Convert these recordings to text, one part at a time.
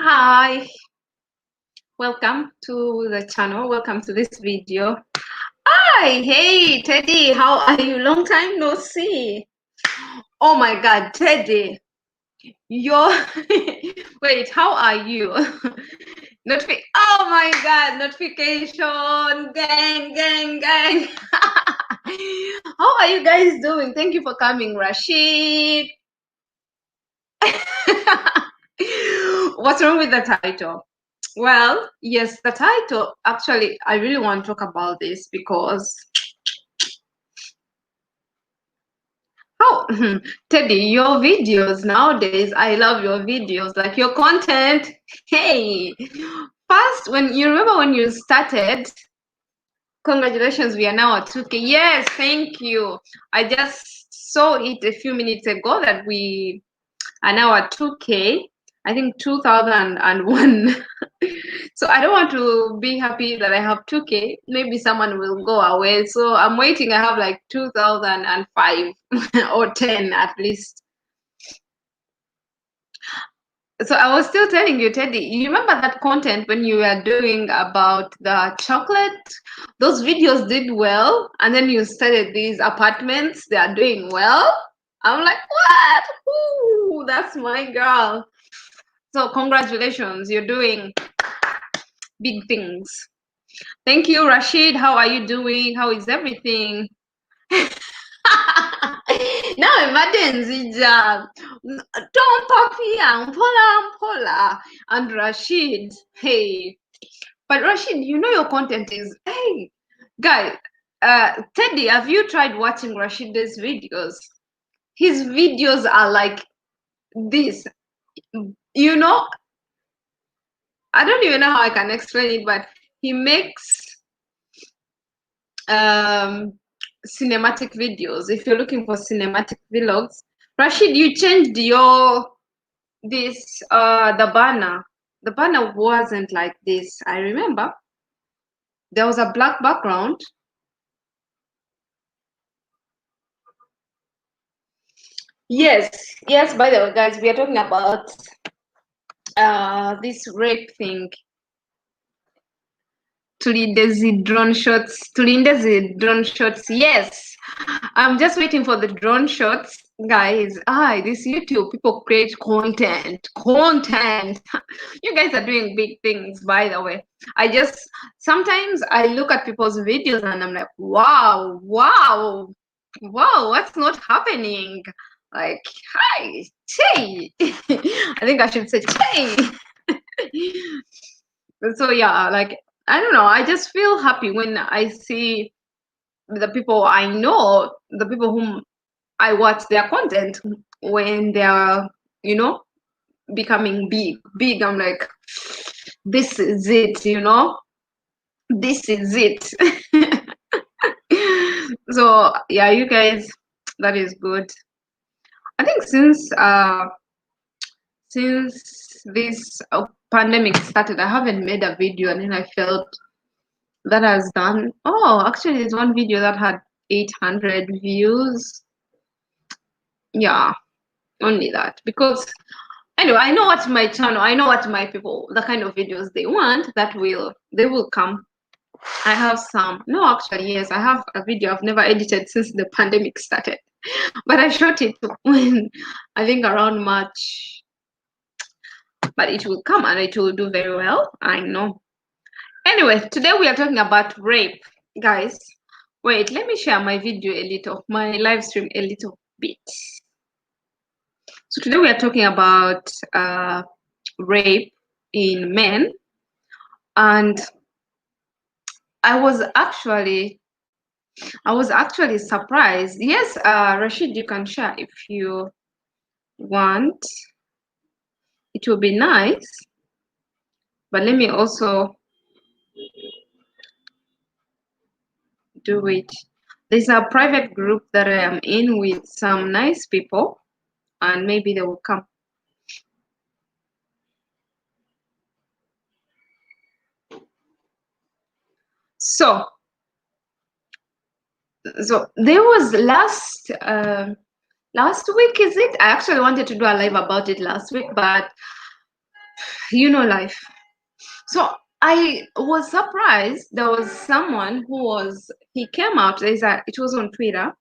Hi, welcome to the channel. Welcome to this video. Hi, hey, Teddy, how are you? Long time no see. Oh my God, Teddy, you're. Wait, how are you? Oh my God, notification, gang, gang, gang. How are you guys doing? Thank you for coming, Rashid. What's wrong with the title? Well, yes, the title, actually, I really want to talk about this because how Teddy, your videos nowadays, I love your videos, like your content. Hey, first, when you remember when you started, congratulations, we are now at 2K. Yes, thank you. I just saw it a few minutes ago that we are now at 2K. I think 2001. So I don't want to be happy that I have 2K. Maybe someone will go away. So I'm waiting. I have like 2005 or 10 at least. So I was still telling you, Teddy, you remember that content when you were doing about the chocolate? Those videos did well. And then you started these apartments. They are doing well. I'm like, what? Ooh, that's my girl. So congratulations. You're doing big things. Thank you, Rashid. How are you doing? How is everything? Now imagine Zija, Tom Papi and Pola and Rashid. Hey, but Rashid, you know your content is hey, guy. Teddy, have you tried watching Rashid's videos? His videos are like this. You know, I don't even know how I can explain it, but he makes cinematic videos. If you're looking for cinematic vlogs, Rashid, you changed your the banner. The banner wasn't like this. I remember there was a black background. Yes, yes. By the way, guys, we are talking about this rape thing. Tulindezi drone shots. Yes, I'm just waiting for the drone shots, guys. This YouTube people create content. You guys are doing big things, by the way. Sometimes I look at people's videos and I'm like, wow, what's not happening? Like, hi, Che. I think I should say Che. So yeah, like I don't know, I just feel happy when I see the people I know, the people whom I watch their content when they're, becoming big. I'm like, this is it, this is it. So yeah, you guys, that is good. I think since this pandemic started, I haven't made a video, and then I felt that has done. Oh, actually, there's one video that had 800 views. Yeah, only that. Because anyway, I know what my channel, I know what my people, the kind of videos they want, they will come. I have some. No, actually, yes, I have a video I've never edited since the pandemic started. But I shot it when I think around March. But it will come and it will do very well. I know. Anyway, today we are talking about rape, guys. Wait, let me share my video a little, my live stream a little bit. So today we are talking about rape in men, and I was actually surprised. Yes, Rashid, you can share if you want. It will be nice, but let me also do it. There's a private group that I am in with some nice people, and maybe they will come. So there was last week, is it? I actually wanted to do a live about it last week, but life. So I was surprised. There was someone he came out. It was on Twitter.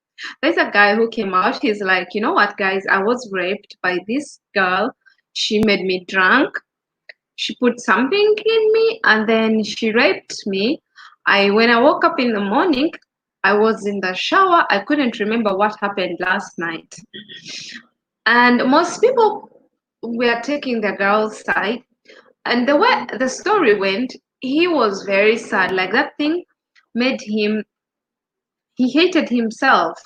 There's a guy who came out. He's like, you know what, guys? I was raped by this girl. She made me drunk. She put something in me and then she raped me. When I woke up in the morning, I was in the shower. I couldn't remember what happened last night. And most people were taking the girl's side. And the way the story went, he was very sad. Like that thing made he hated himself.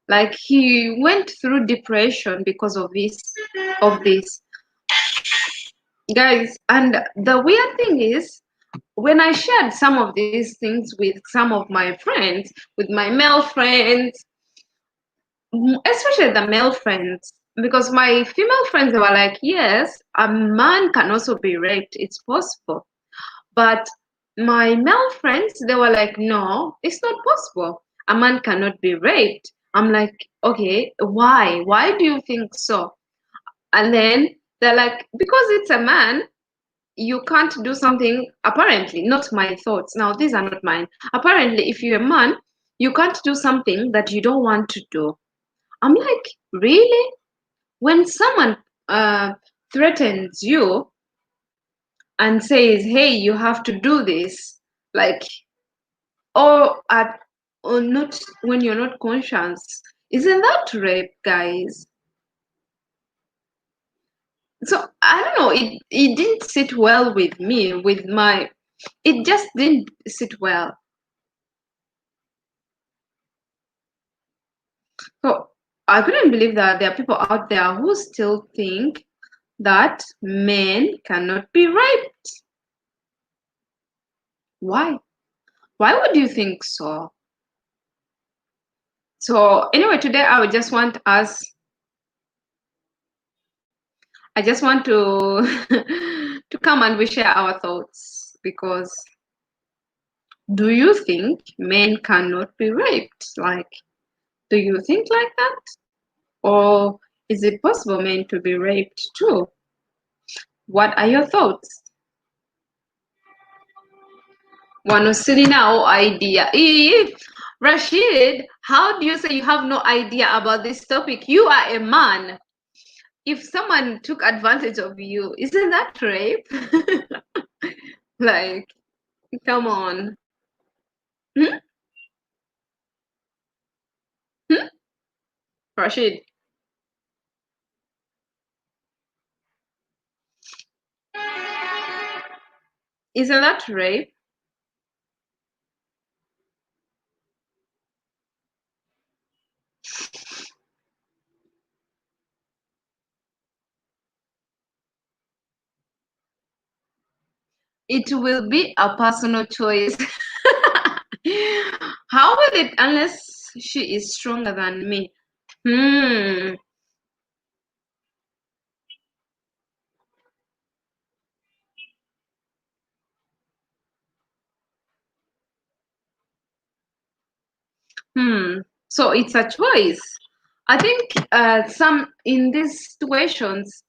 Like he went through depression because of this, guys. And the weird thing is, when I shared some of these things with some of my friends, with my male friends, especially the male friends, because my female friends, they were like, yes, a man can also be raped, it's possible. But my male friends, they were like, no, it's not possible. A man cannot be raped. I'm like, okay, why? Why do you think so? And then they're like, because it's a man, you can't do something, apparently, not my thoughts. Now, these are not mine. Apparently, if you're a man, you can't do something that you don't want to do. I'm like, really? When someone threatens you and says, hey, you have to do this, like, or not when you're not conscious, isn't that rape, guys? So I don't know, it didn't sit well with me, it just didn't sit well. So I couldn't believe that there are people out there who still think that men cannot be raped. Why? Why would you think so? So anyway, today I just want to to come and we share our thoughts, because do you think men cannot be raped? Like, do you think like that? Or is it possible men to be raped too? What are your thoughts? Wanusiri now idea. Rashid, how do you say you have no idea about this topic? You are a man. If someone took advantage of you, isn't that rape? Like, come on. Hmm? Hmm? Rashid, isn't that rape? It will be a personal choice. How will it, unless she is stronger than me? Hmm. Hmm. So it's a choice. I think some in these situations,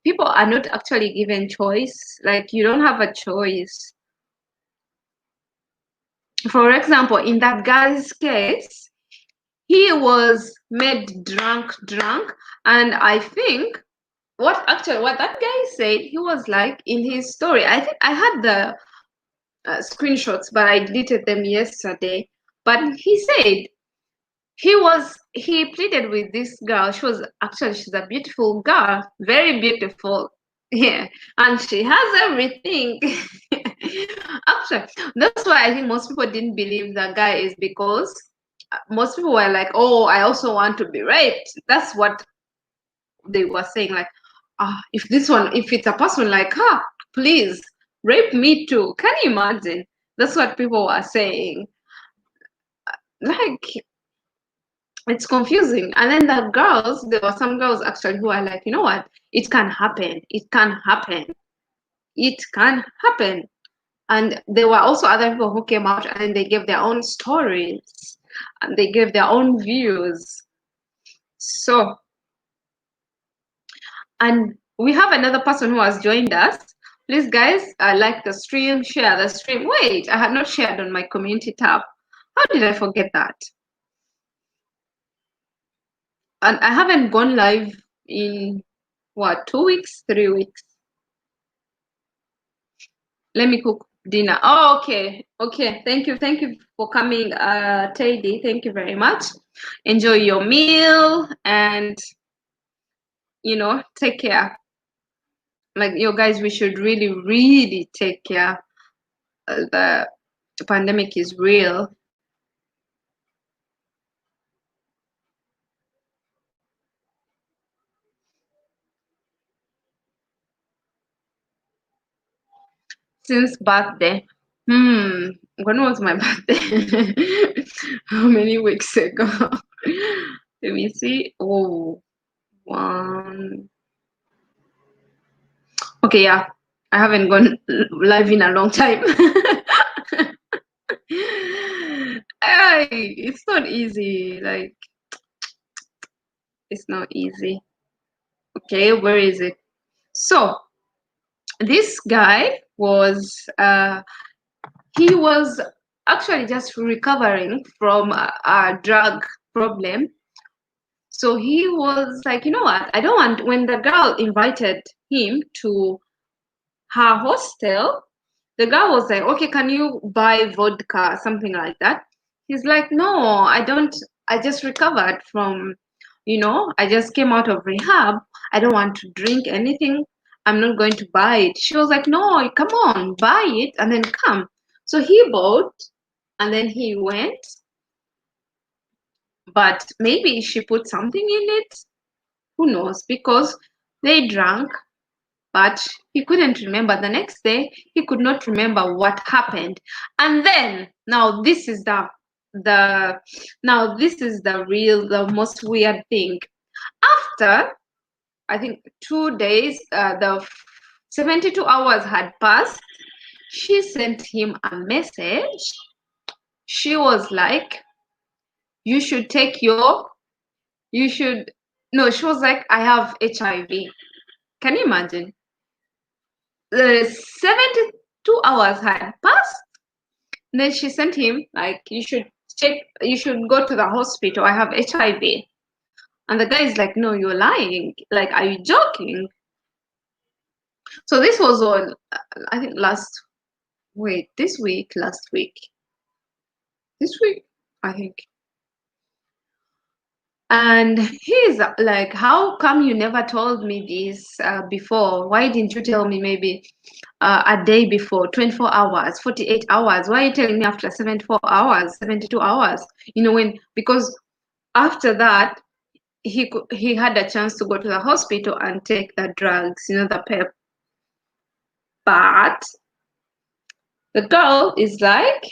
people are not actually given choice. Like, you don't have a choice. For example, in that guy's case, he was made drunk, and I think what that guy said, he was like, in his story, I think I had the screenshots, but I deleted them yesterday. But he said he pleaded with this girl. She's a beautiful girl, very beautiful. Yeah, and she has everything. Actually, that's why I think most people didn't believe that guy, is because most people were like, oh, I also want to be raped. That's what they were saying. Like, if it's a person like her, please rape me too. Can you imagine? That's what people were saying. Like, it's confusing. And then there were some girls actually who are like, you know what? It can happen. It can happen. It can happen. And there were also other people who came out and they gave their own stories and they gave their own views. So, and we have another person who has joined us. Please, guys, like the stream, share the stream. Wait, I had not shared on my community tab. How did I forget that? And I haven't gone live in what, 2 weeks, 3 weeks. Let me cook dinner. Oh, okay. Okay. Thank you. Thank you for coming, Teddy. Thank you very much. Enjoy your meal and, you know, take care. Like, you guys, we should really, really take care. The pandemic is real. Since birthday. When was my birthday? How many weeks ago? Let me see. Oh, one. Okay, yeah. I haven't gone live in a long time. Ay, it's not easy. Like, it's not easy. Okay, where is it? So, this guy was, he was actually just recovering from a drug problem. So he was like, you know what? I don't want, when the girl invited him to her hostel, the girl was like, okay, can you buy vodka, something like that? He's like, no, I don't, I just recovered from, you know, I just came out of rehab. I don't want to drink anything. I'm not going to buy it. She was like, no, come on, buy it and then come. So he bought and then he went, but maybe she put something in it. Who knows? Because they drank, but he couldn't remember. The next day, he could not remember what happened. And then, now this is the real, the most weird thing. After, I think 2 days, the 72 hours had passed, she sent him a message. She was like, you should take your, you should, no, she was like, I have HIV. Can you imagine? The 72 hours had passed. Then she sent him like, you should check, you should go to the hospital. I have HIV. And the guy is like, no, you're lying. Like, are you joking? So this was on, I think last week, last week, this week, I think. And he's like, how come you never told me this before? Why didn't you tell me maybe a day before, 24 hours, 48 hours? Why are you telling me after 74 hours, 72 hours? You know, when, because after that, he had a chance to go to the hospital and take the drugs, you know, the PEP. But the girl is like,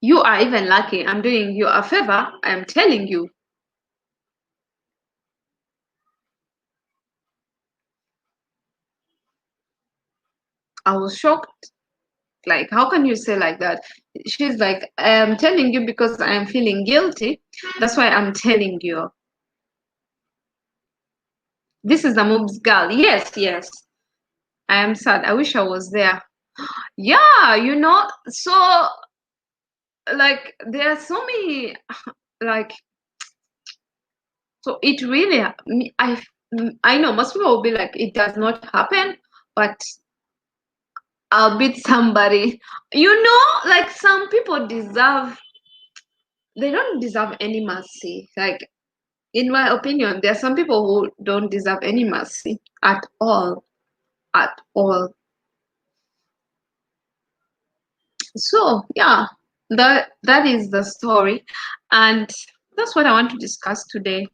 you are even lucky. I'm doing you a favor. I'm telling you. I was shocked. Like, how can you say like that? She's like, I'm telling you because I'm feeling guilty. That's why I'm telling you. This is the moves girl. Yes, yes. I am sad. I wish I was there. Yeah, you know, so like there are so many like, so it really, I know most people will be like, it does not happen, but I'll beat somebody. You know, like some people deserve, they don't deserve any mercy. Like, in my opinion, there are some people who don't deserve any mercy at all. At all. So yeah, that is the story. And that's what I want to discuss today.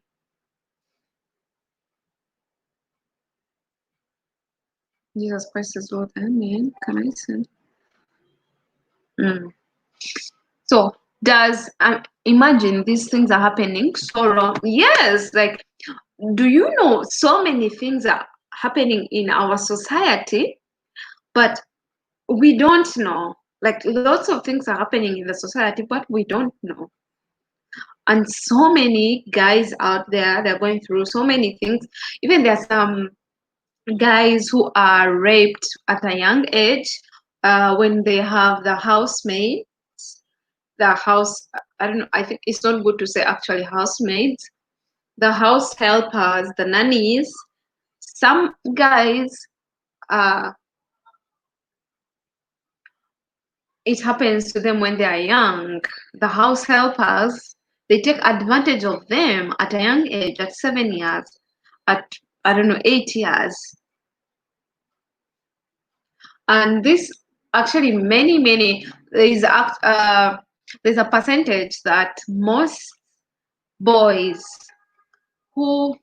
Jesus Christ is Lord. Amen. Can I send? So does imagine these things are happening so wrong? Yes, like, do you know so many things are happening in our society, but we don't know. Like lots of things are happening in the society, but we don't know. And so many guys out there, they're going through so many things. Even there's some guys who are raped at a young age, when they have the housemaid, the house, I don't know, I think it's not good to say actually housemaids, the house helpers, the nannies. Some guys, uh, it happens to them when they are young. The house helpers, they take advantage of them at a young age, at 7 years, at, I don't know, 8 years. And this actually many there's a percentage that most boys who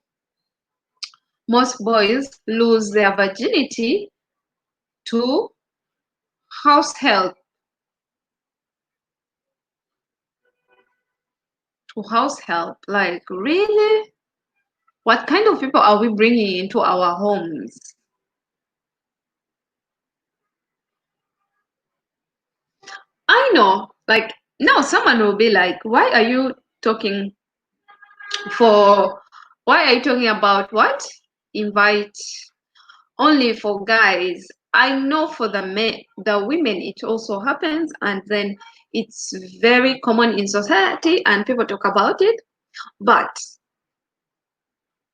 most boys lose their virginity to house help, like, really, what kind of people are we bringing into our homes? I know, like, now someone will be like, talking for why are you talking about what, invite only for guys? I know for the men, the women, it also happens, and then it's very common in society and people talk about it. But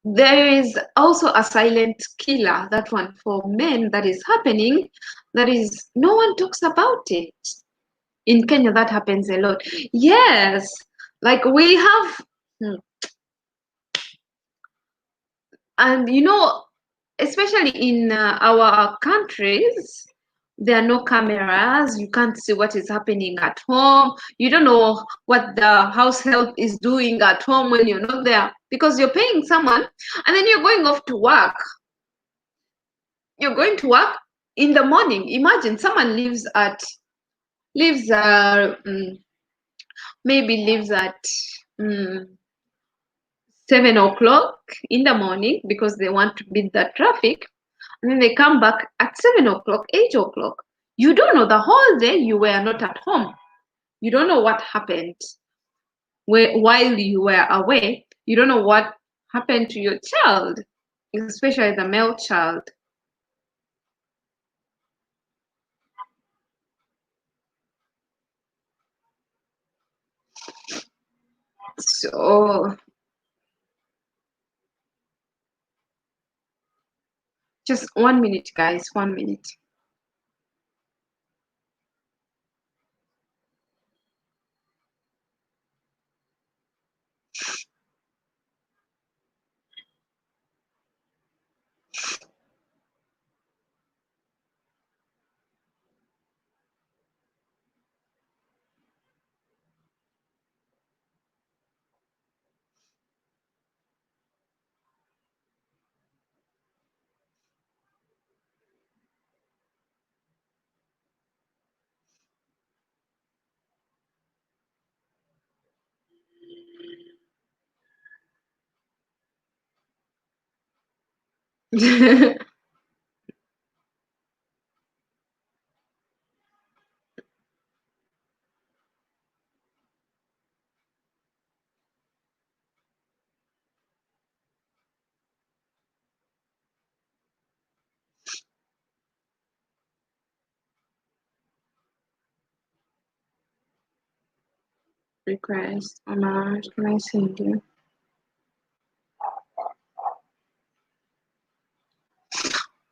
there is also a silent killer, that one for men, that is happening, that is no one talks about it. In Kenya, that happens a lot. Yes, like we have, and especially in our countries, there are no cameras. You can't see what is happening at home. You don't know what the house help is doing at home when you're not there, because you're paying someone and then you're going off to work. You're going to work in the morning. Imagine someone lives maybe lives at mm, 7 o'clock in the morning because they want to beat the traffic, and then they come back at 7 o'clock, 8 o'clock. You don't know, the whole day you were not at home. You don't know what happened while you were away. You don't know what happened to your child, especially the male child. So just 1 minute, guys, 1 minute. Request, Anna, can I send you?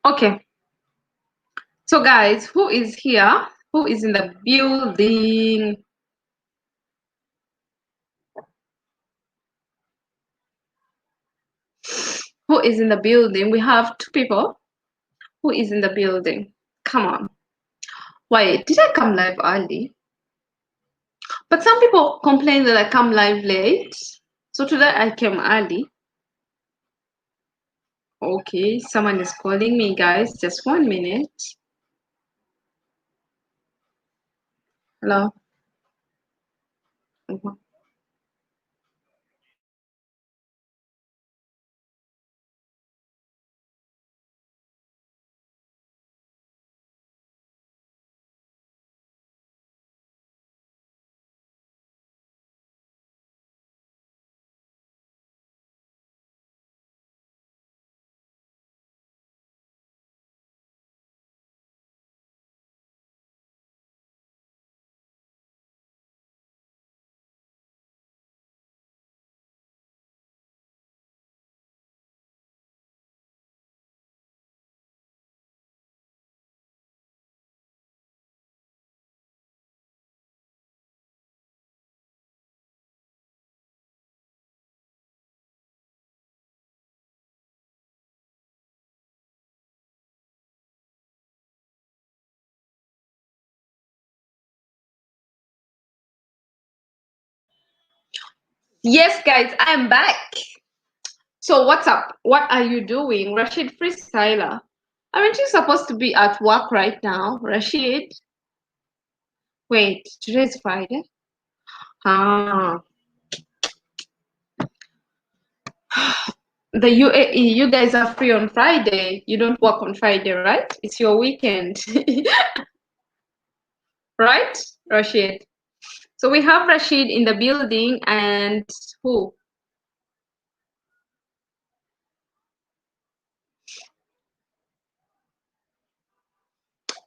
Okay. So guys, who is here? Who is in the building? Who is in the building? We have 2 people. Who is in the building? Come on. Wait, did I come live early? But some people complain that I come live late. So today I came early. Okay, someone is calling me, guys. Just 1 minute. Hello. Yes, guys, I'm back. So what's up? What are you doing? Rashid Freestyler. Aren't you supposed to be at work right now, Rashid? Wait, today's Friday? Ah. The UAE, you guys are free on Friday. You don't work on Friday, right? It's your weekend. Right, Rashid? So we have Rashid in the building and who?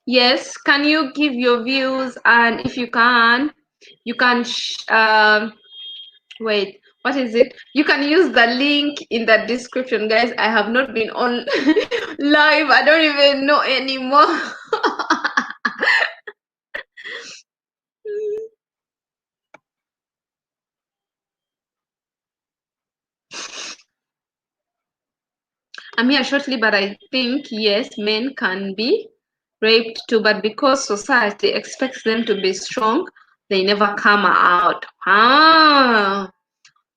Yes, can you give your views? And if you can wait, what is it? You can use the link in the description, guys. I have not been on live. I don't even know anymore. I'm here shortly, but I think yes, men can be raped too, but because society expects them to be strong, they never come out. Ah,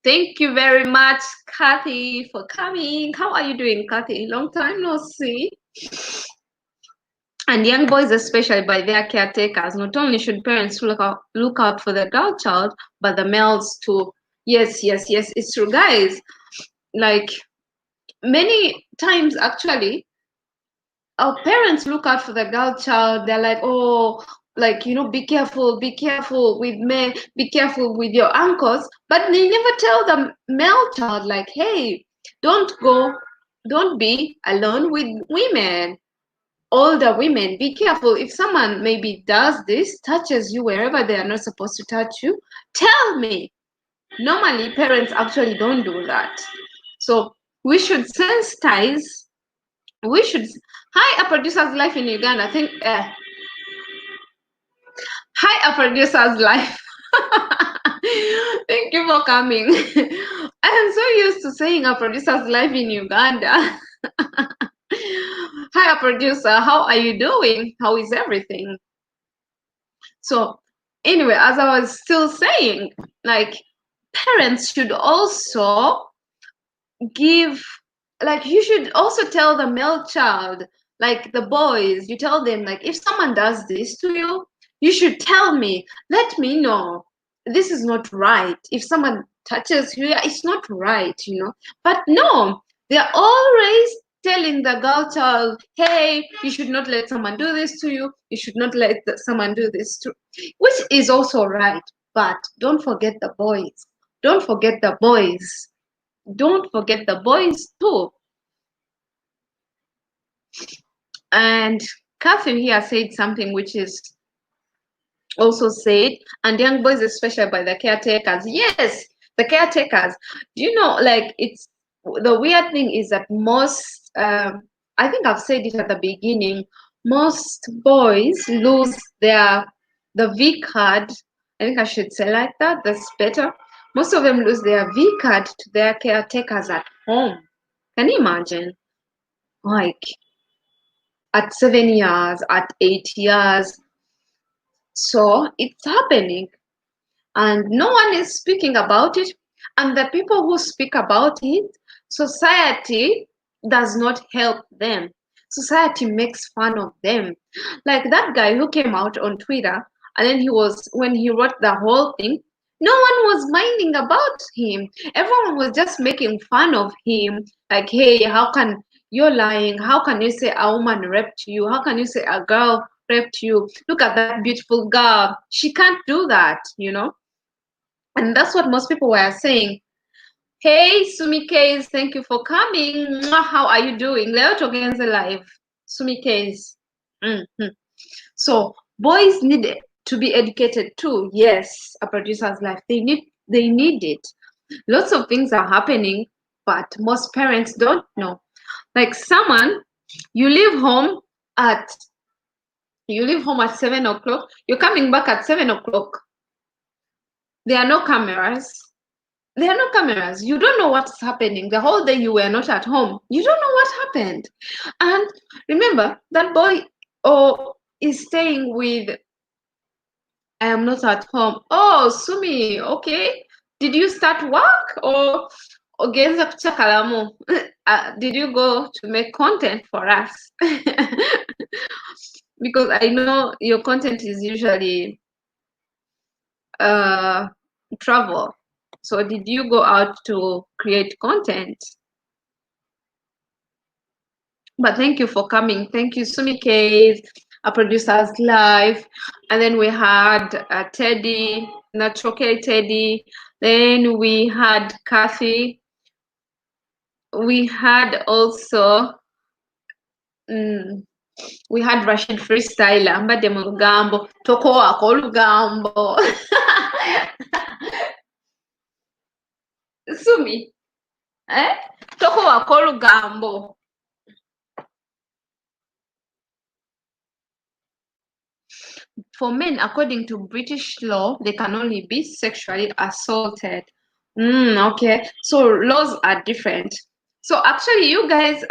thank you very much, Kathy, for coming. How are you doing, Kathy? Long time no see. And young boys, especially by their caretakers, not only should parents look out for the girl child, but the males too. Yes, yes, yes, it's true, guys. Like many times, actually, our parents look out for the girl child. They're like, oh, like, be careful with men, be careful with your uncles. But they never tell the male child, like, hey, don't go, don't be alone with women, older women. Be careful. If someone maybe does this, touches you wherever they are not supposed to touch you, tell me. Normally, parents actually don't do that. So we should sensitize. We should. Hi, a producer's life in Uganda. I think. Hi, a producer's life. Thank you for coming. I am so used to saying a producer's life in Uganda. Hi, a producer. How are you doing? How is everything? So, anyway, as I was still saying, like, parents should also give, like, you should also tell the male child, like the boys, you tell them, like, if someone does this to you, you should tell me, let me know. This is not right. If someone touches you, it's not right. But no, they're always telling the girl child, hey, you should not let someone do this to you. You should not let someone do this to, which is also right. But don't forget the boys. Don't forget the boys. Don't forget the boys too. And Catherine here said something which is also said, and young boys, especially by the caretakers. Yes, the caretakers. Do you know, like, it's the weird thing is that most, I think I've said it at the beginning, most boys lose the V card. I think I should say like that. That's better. Most of them lose their V card to their caretakers at home. Can you imagine? Like, at 7 years, at 8 years. So it's happening, and no one is speaking about it. And the people who speak about it, society does not help them. Society makes fun of them. Like that guy who came out on Twitter, and then when he wrote the whole thing, no one was minding about him. Everyone was just making fun of him. Like, hey, how can you're lying? How can you say a woman raped you? How can you say a girl raped you? Look at that beautiful girl. She can't do that. And that's what most people were saying. Hey, Sumi Case, thank you for coming. Mwah, how are you doing? Leo Togenze live. Sumi Case. So boys need to be educated too. Yes, a producer's life. They need it. Lots of things are happening, but most parents don't know. Like someone, you leave home at 7 o'clock, you're coming back at 7 o'clock. There are no cameras. There are no cameras. You don't know what's happening. The whole day you were not at home. You don't know what happened. And remember, that boy is staying with, I am not at home. Oh, Sumi, okay. did you start work or ogenza kuchakalamu? Did you go to make content for us? Because I know your content is usually travel. So did you go out to create content? But thank you for coming. Thank you, Sumi Case, our producers live. And then we had Teddy, Nachoke Teddy. Then we had Kathy. We had also, we had Rashid Freestyler, mbadde mu lugambo, tokowaako olugambo. Sumi, tokowaako olugambo. For men, according to British law, they can only be sexually assaulted. Okay, so laws are different. So actually, you guys,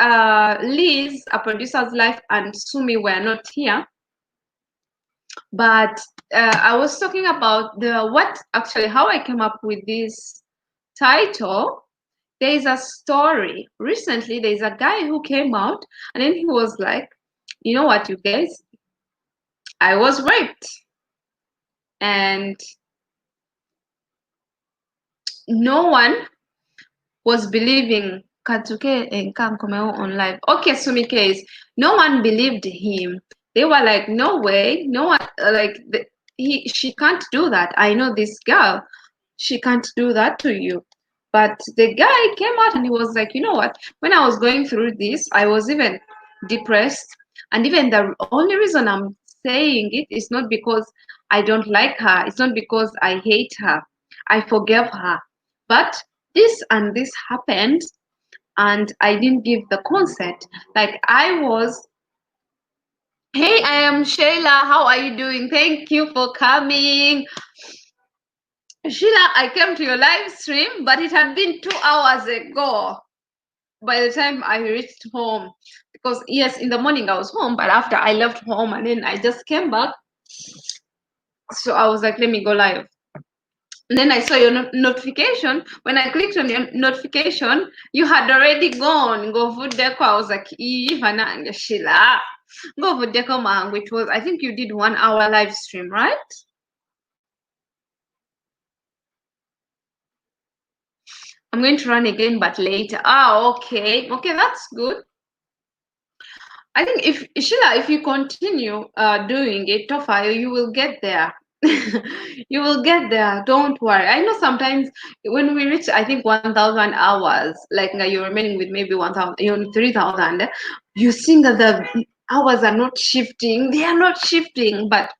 Liz, a producer's life, and Sumi were not here. But I was talking about how I came up with this title. There is a story. Recently, there is a guy who came out, and then he was like, you know what, you guys, I was raped. And no one was believing Katuke and Kankomeo on live. Okay, Sumi case. No one believed him. They were like, no way, no one she can't do that. I know this girl. She can't do that to you. But the guy came out and he was like, you know what? When I was going through this, I was even depressed. And even the only reason I'm saying it is not because I don't like her. It's not because I hate her. I forgave her. But this and this happened and I didn't give the consent. Like I was, hey, I am Shayla. How are you doing? Thank you for coming. Sheila, I came to your live stream, but it had been 2 hours ago by the time I reached home. Because yes, in the morning I was home, but after I left home and then I just came back. So I was like, let me go live. And then I saw your notification. When I clicked on your notification, you had already gone. Go food deco. I was like, Sheila. Go food deco man, which was, I think you did 1 hour live stream, right? I'm going to run again, but later. Okay. Okay, that's good. I think if Sheila, if you continue doing it, Tofa, you will get there. You will get there. Don't worry. I know sometimes when we reach, I think 1,000 hours, like you're remaining with maybe 1,000, 3,000, you think that the hours are not shifting. They are not shifting, but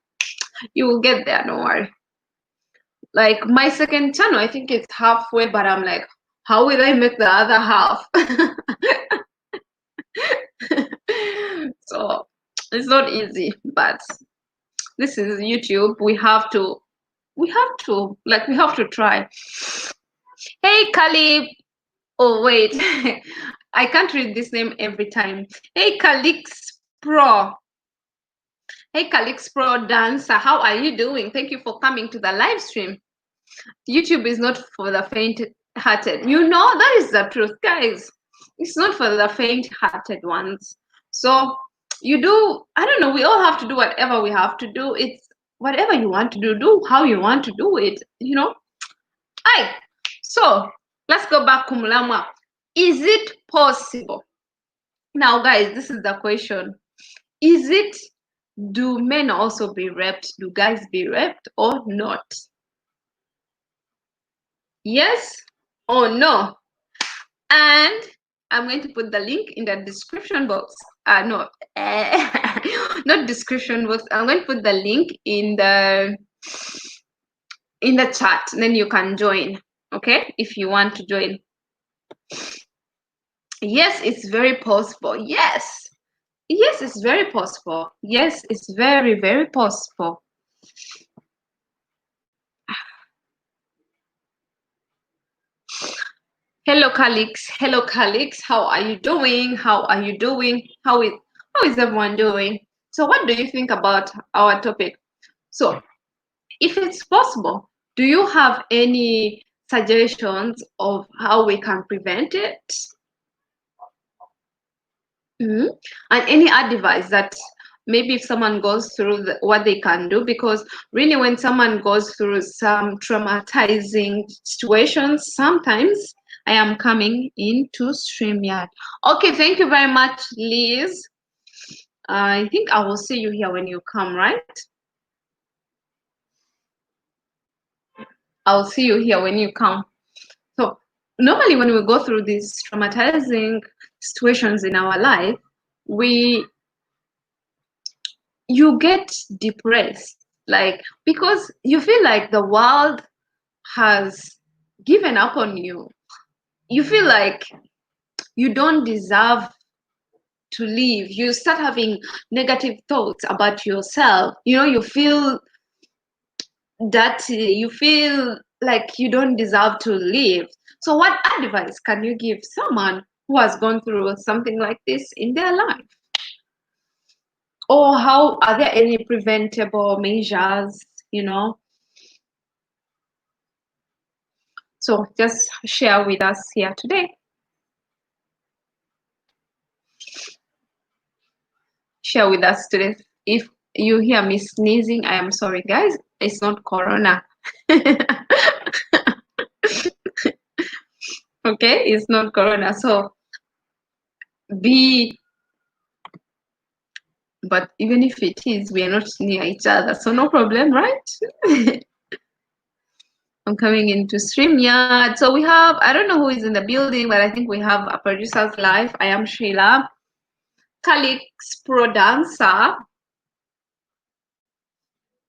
you will get there. Don't worry. Like my second channel, I think it's halfway, but I'm like, how will I make the other half? So it's not easy, but this is YouTube. We have to try. Hey Caleb. Oh wait. I can't read this name every time. Hey Calix Pro. Hey Calix Pro Dancer. How are you doing? Thank you for coming to the live stream. YouTube is not for the faint-hearted. You know, that is the truth, guys. It's not for the faint-hearted ones. So you do, I don't know, we all have to do whatever we have to do. It's whatever you want to do how you want to do it, you know. Aye. So let's go back to Mulamwa. Is it possible? Now, guys, this is the question. Do men also be raped? Do guys be raped or not? Yes or no? And I'm going to put the link in the description box. No, not description box. I'm going to put the link in the chat. Then you can join. Okay, if you want to join. Yes, it's very possible. Yes, it's very possible. Yes, it's very, very possible. Hello, colleagues. Hello, colleagues. How are you doing? How are you doing? How is everyone doing? So what do you think about our topic? So if it's possible, do you have any suggestions of how we can prevent it. And any advice that maybe if someone goes through what they can do, because really when someone goes through some traumatizing situations, sometimes I am coming into StreamYard. Okay, thank you very much, Liz. I think I will see you here when you come, right? I'll see you here when you come. So normally when we go through these traumatizing situations in our life, you get depressed, like, because you feel like the world has given up on you. You feel like you don't deserve to live. You start having negative thoughts about yourself. You feel dirty. You feel like you don't deserve to live. So what advice can you give someone who has gone through something like this in their life? Or how are there any preventable measures, So just share with us here today. Share with us today. If you hear me sneezing, I am sorry, guys. It's not corona. Okay, it's not corona. So but even if it is, we are not near each other, so no problem, right? I'm coming into StreamYard. So we have, I don't know who is in the building, but I think we have a producers live. I am Sheila, Calix Pro Dancer,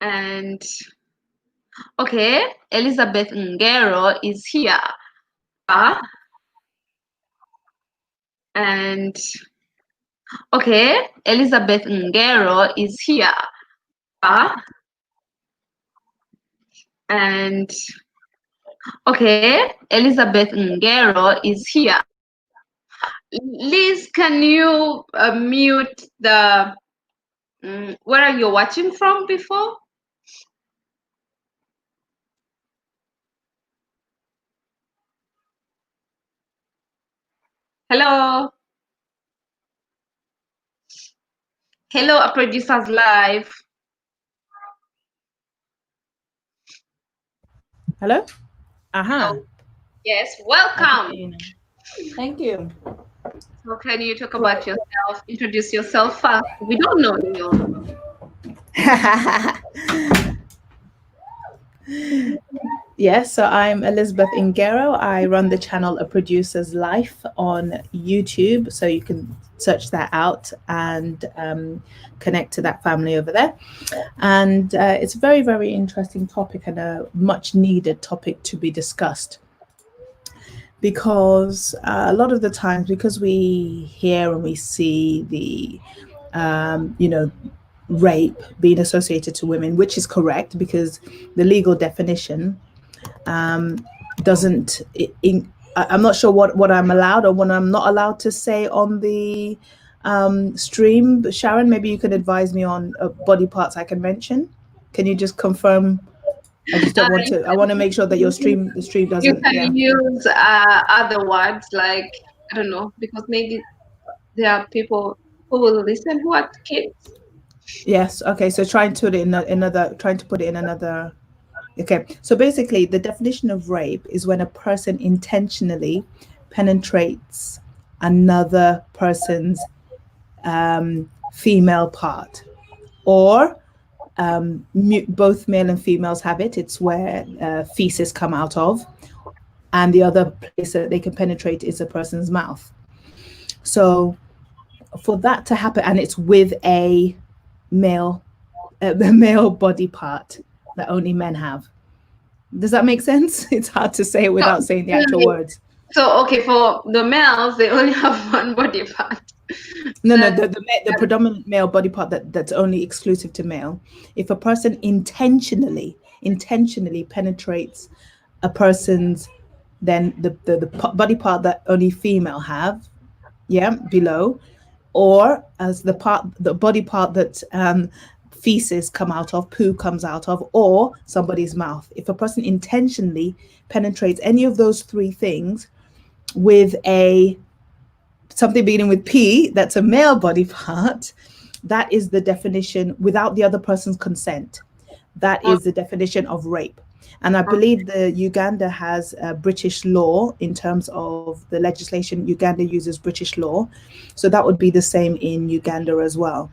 and okay, Elizabeth Ngero is here. And okay, Elizabeth Ngero is here. And okay, Elizabeth Ngero is here. Liz, can you mute the where are you watching from before? Hello. Hello, a producers live. Hello. Hello. Yes, welcome. Thank you. So can you talk about yourself? Introduce yourself first. We don't know you. Yes, so I'm Elizabeth Ingero. I run the channel A Producer's Life on YouTube, so you can search that out and connect to that family over there. And it's a very, very interesting topic and a much needed topic to be discussed. Because a lot of the times, because we hear and we see the, rape being associated to women, which is correct because the legal definition doesn't. I'm not sure what I'm allowed or what I'm not allowed to say on the stream. But Sharon, maybe you can advise me on body parts I can mention. Can you just confirm? I just don't want to. I want to make sure that the stream doesn't. You can use other words like, I don't know, because maybe there are people who will listen who are kids. Yes. Okay. So trying to put it in another. Okay. So basically, the definition of rape is when a person intentionally penetrates another person's female part, or both male and females have it. It's where feces come out of, and the other place that they can penetrate is a person's mouth. So for that to happen, and it's with a male body part that only men have. Does that make sense? It's hard to say without saying the actual words. So okay, for the males, they only have one body part. No, the predominant male body part that's only exclusive to male. If a person intentionally penetrates a person's, then the body part that only female have, below, or as the body part that feces come out of, poo comes out of, or somebody's mouth. If a person intentionally penetrates any of those three things with something beginning with P, that's a male body part, that is the definition without the other person's consent. That is the definition of rape. And I believe the Uganda has a British law in terms of the legislation. Uganda uses British law. So that would be the same in Uganda as well.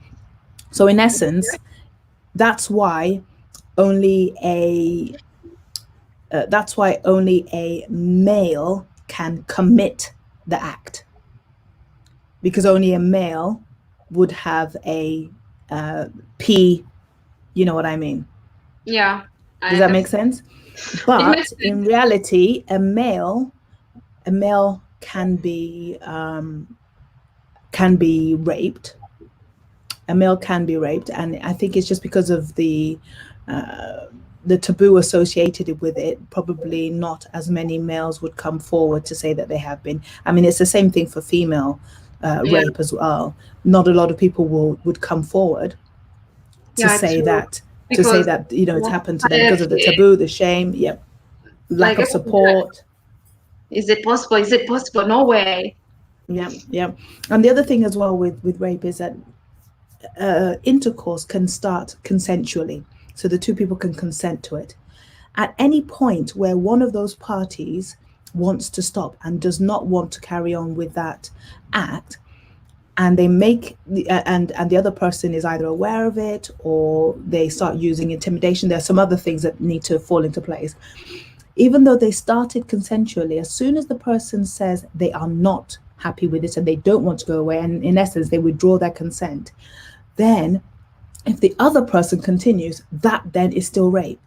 So in essence, that's why only a male can commit the act, because only a male would have a P, you know what I mean? Yeah. Does that make sense? But in reality, a male can be raped. A male can be raped, and I think it's just because of the taboo associated with it. Probably not as many males would come forward to say that they have been. I mean, it's the same thing for female rape as well. Not a lot of people would come forward to say that. To say that, you know, it's happened to them because of the taboo, the shame, lack of support. Is it possible? Is it possible? No way. Yeah. And the other thing as well with rape is that intercourse can start consensually. So the two people can consent to it. At any point where one of those parties wants to stop and does not want to carry on with that act, and they make and the other person is either aware of it or they start using intimidation, there's some other things that need to fall into place. Even though they started consensually, as soon as the person says they are not happy with it and they don't want to go away, and in essence they withdraw their consent, then if the other person continues, that then is still rape.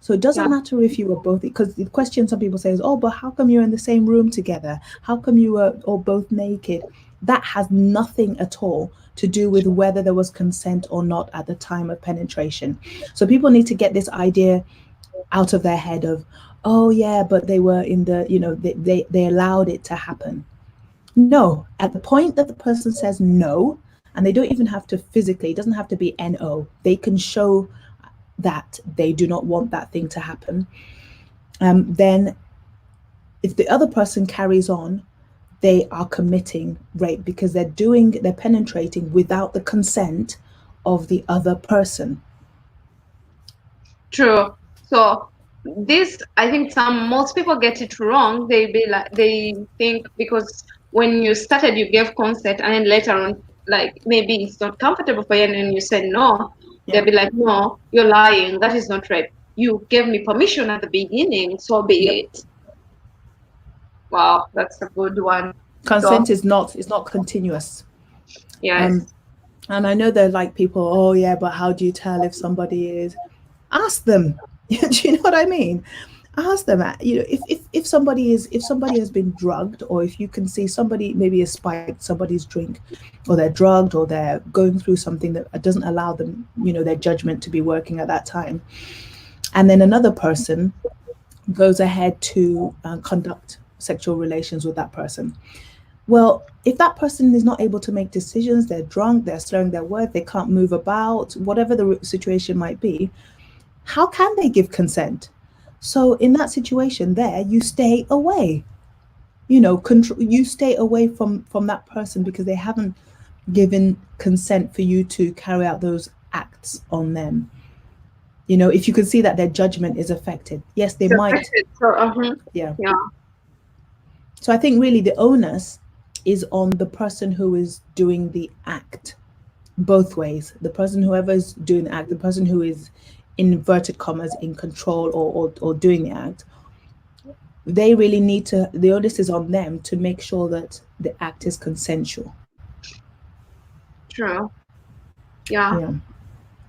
So it doesn't matter if you were both, because the question some people say is, oh, but how come you're in the same room together? How come you were all both naked? That has nothing at all to do with whether there was consent or not at the time of penetration. So people need to get this idea out of their head of, oh yeah, but they were in the, you know, they allowed it to happen. No, at the point that the person says no, and they don't even have to physically, it doesn't have to be NO, they can show that they do not want that thing to happen. Then if the other person carries on, they are committing rape because they're penetrating without the consent of the other person. True. So this, I think most people get it wrong. They think because when you started you gave consent and then later on, like maybe it's not comfortable for you and then you said no, they'll be like, no, you're lying, that is not rape. You gave me permission at the beginning, so be it. Wow, that's a good one. Consent is not continuous. Yes. And I know they're like people, oh yeah, but how do you tell if somebody is? Ask them. Do you know what I mean? Ask them. You know, if somebody has been drugged, or if you can see somebody maybe has spiked somebody's drink, or they're drugged, or they're going through something that doesn't allow them, you know, their judgment to be working at that time, and then another person goes ahead to conduct sexual relations with that person. Well, if that person is not able to make decisions, they're drunk, they're slurring their words, they can't move about, whatever the situation might be, how can they give consent? So in that situation there, you stay away, you know, you stay away from that person because they haven't given consent for you to carry out those acts on them. You know, if you can see that their judgment is affected. Yes, they might. Yeah. So I think really the onus is on the person who is doing the act, both ways. The person, whoever is doing the act, the person who is in inverted commas in control or doing the act, they really need to, the onus is on them to make sure that the act is consensual. True. Yeah.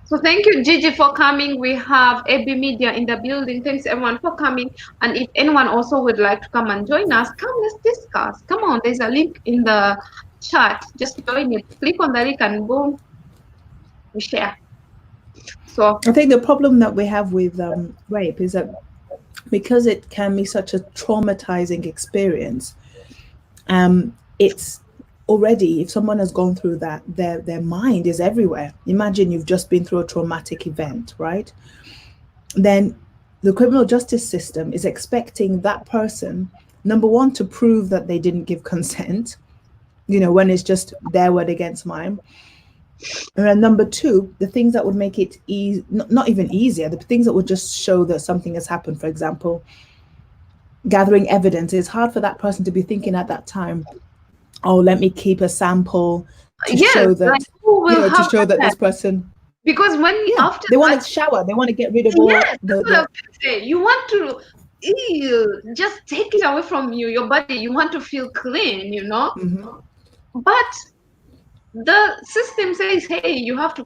So thank you, Gigi, for coming. We have AB Media in the building. Thanks everyone for coming. And if anyone also would like to come and join us, come, let's discuss. Come on, there's a link in the chat. Just join it. Click on the link and boom, we share. So I think the problem that we have with rape is that because it can be such a traumatizing experience, it's already, if someone has gone through that, their mind is everywhere. Imagine you've just been through a traumatic event, right? Then the criminal justice system is expecting that person, number one, to prove that they didn't give consent, when it's just their word against mine. And then number two, the things that would make it easy, not even easier, the things that would just show that something has happened. For example, gathering evidence. It's hard for that person to be thinking at that time, oh, let me keep a sample to Yes, show that, like who will to have show that that? this person. Because when Yeah, after they want that, to shower. They want to get rid of all yes, that's what I the. was gonna say. You want to just take it away from you, your body. You want to feel clean, Mhm. But the system says, hey, you have to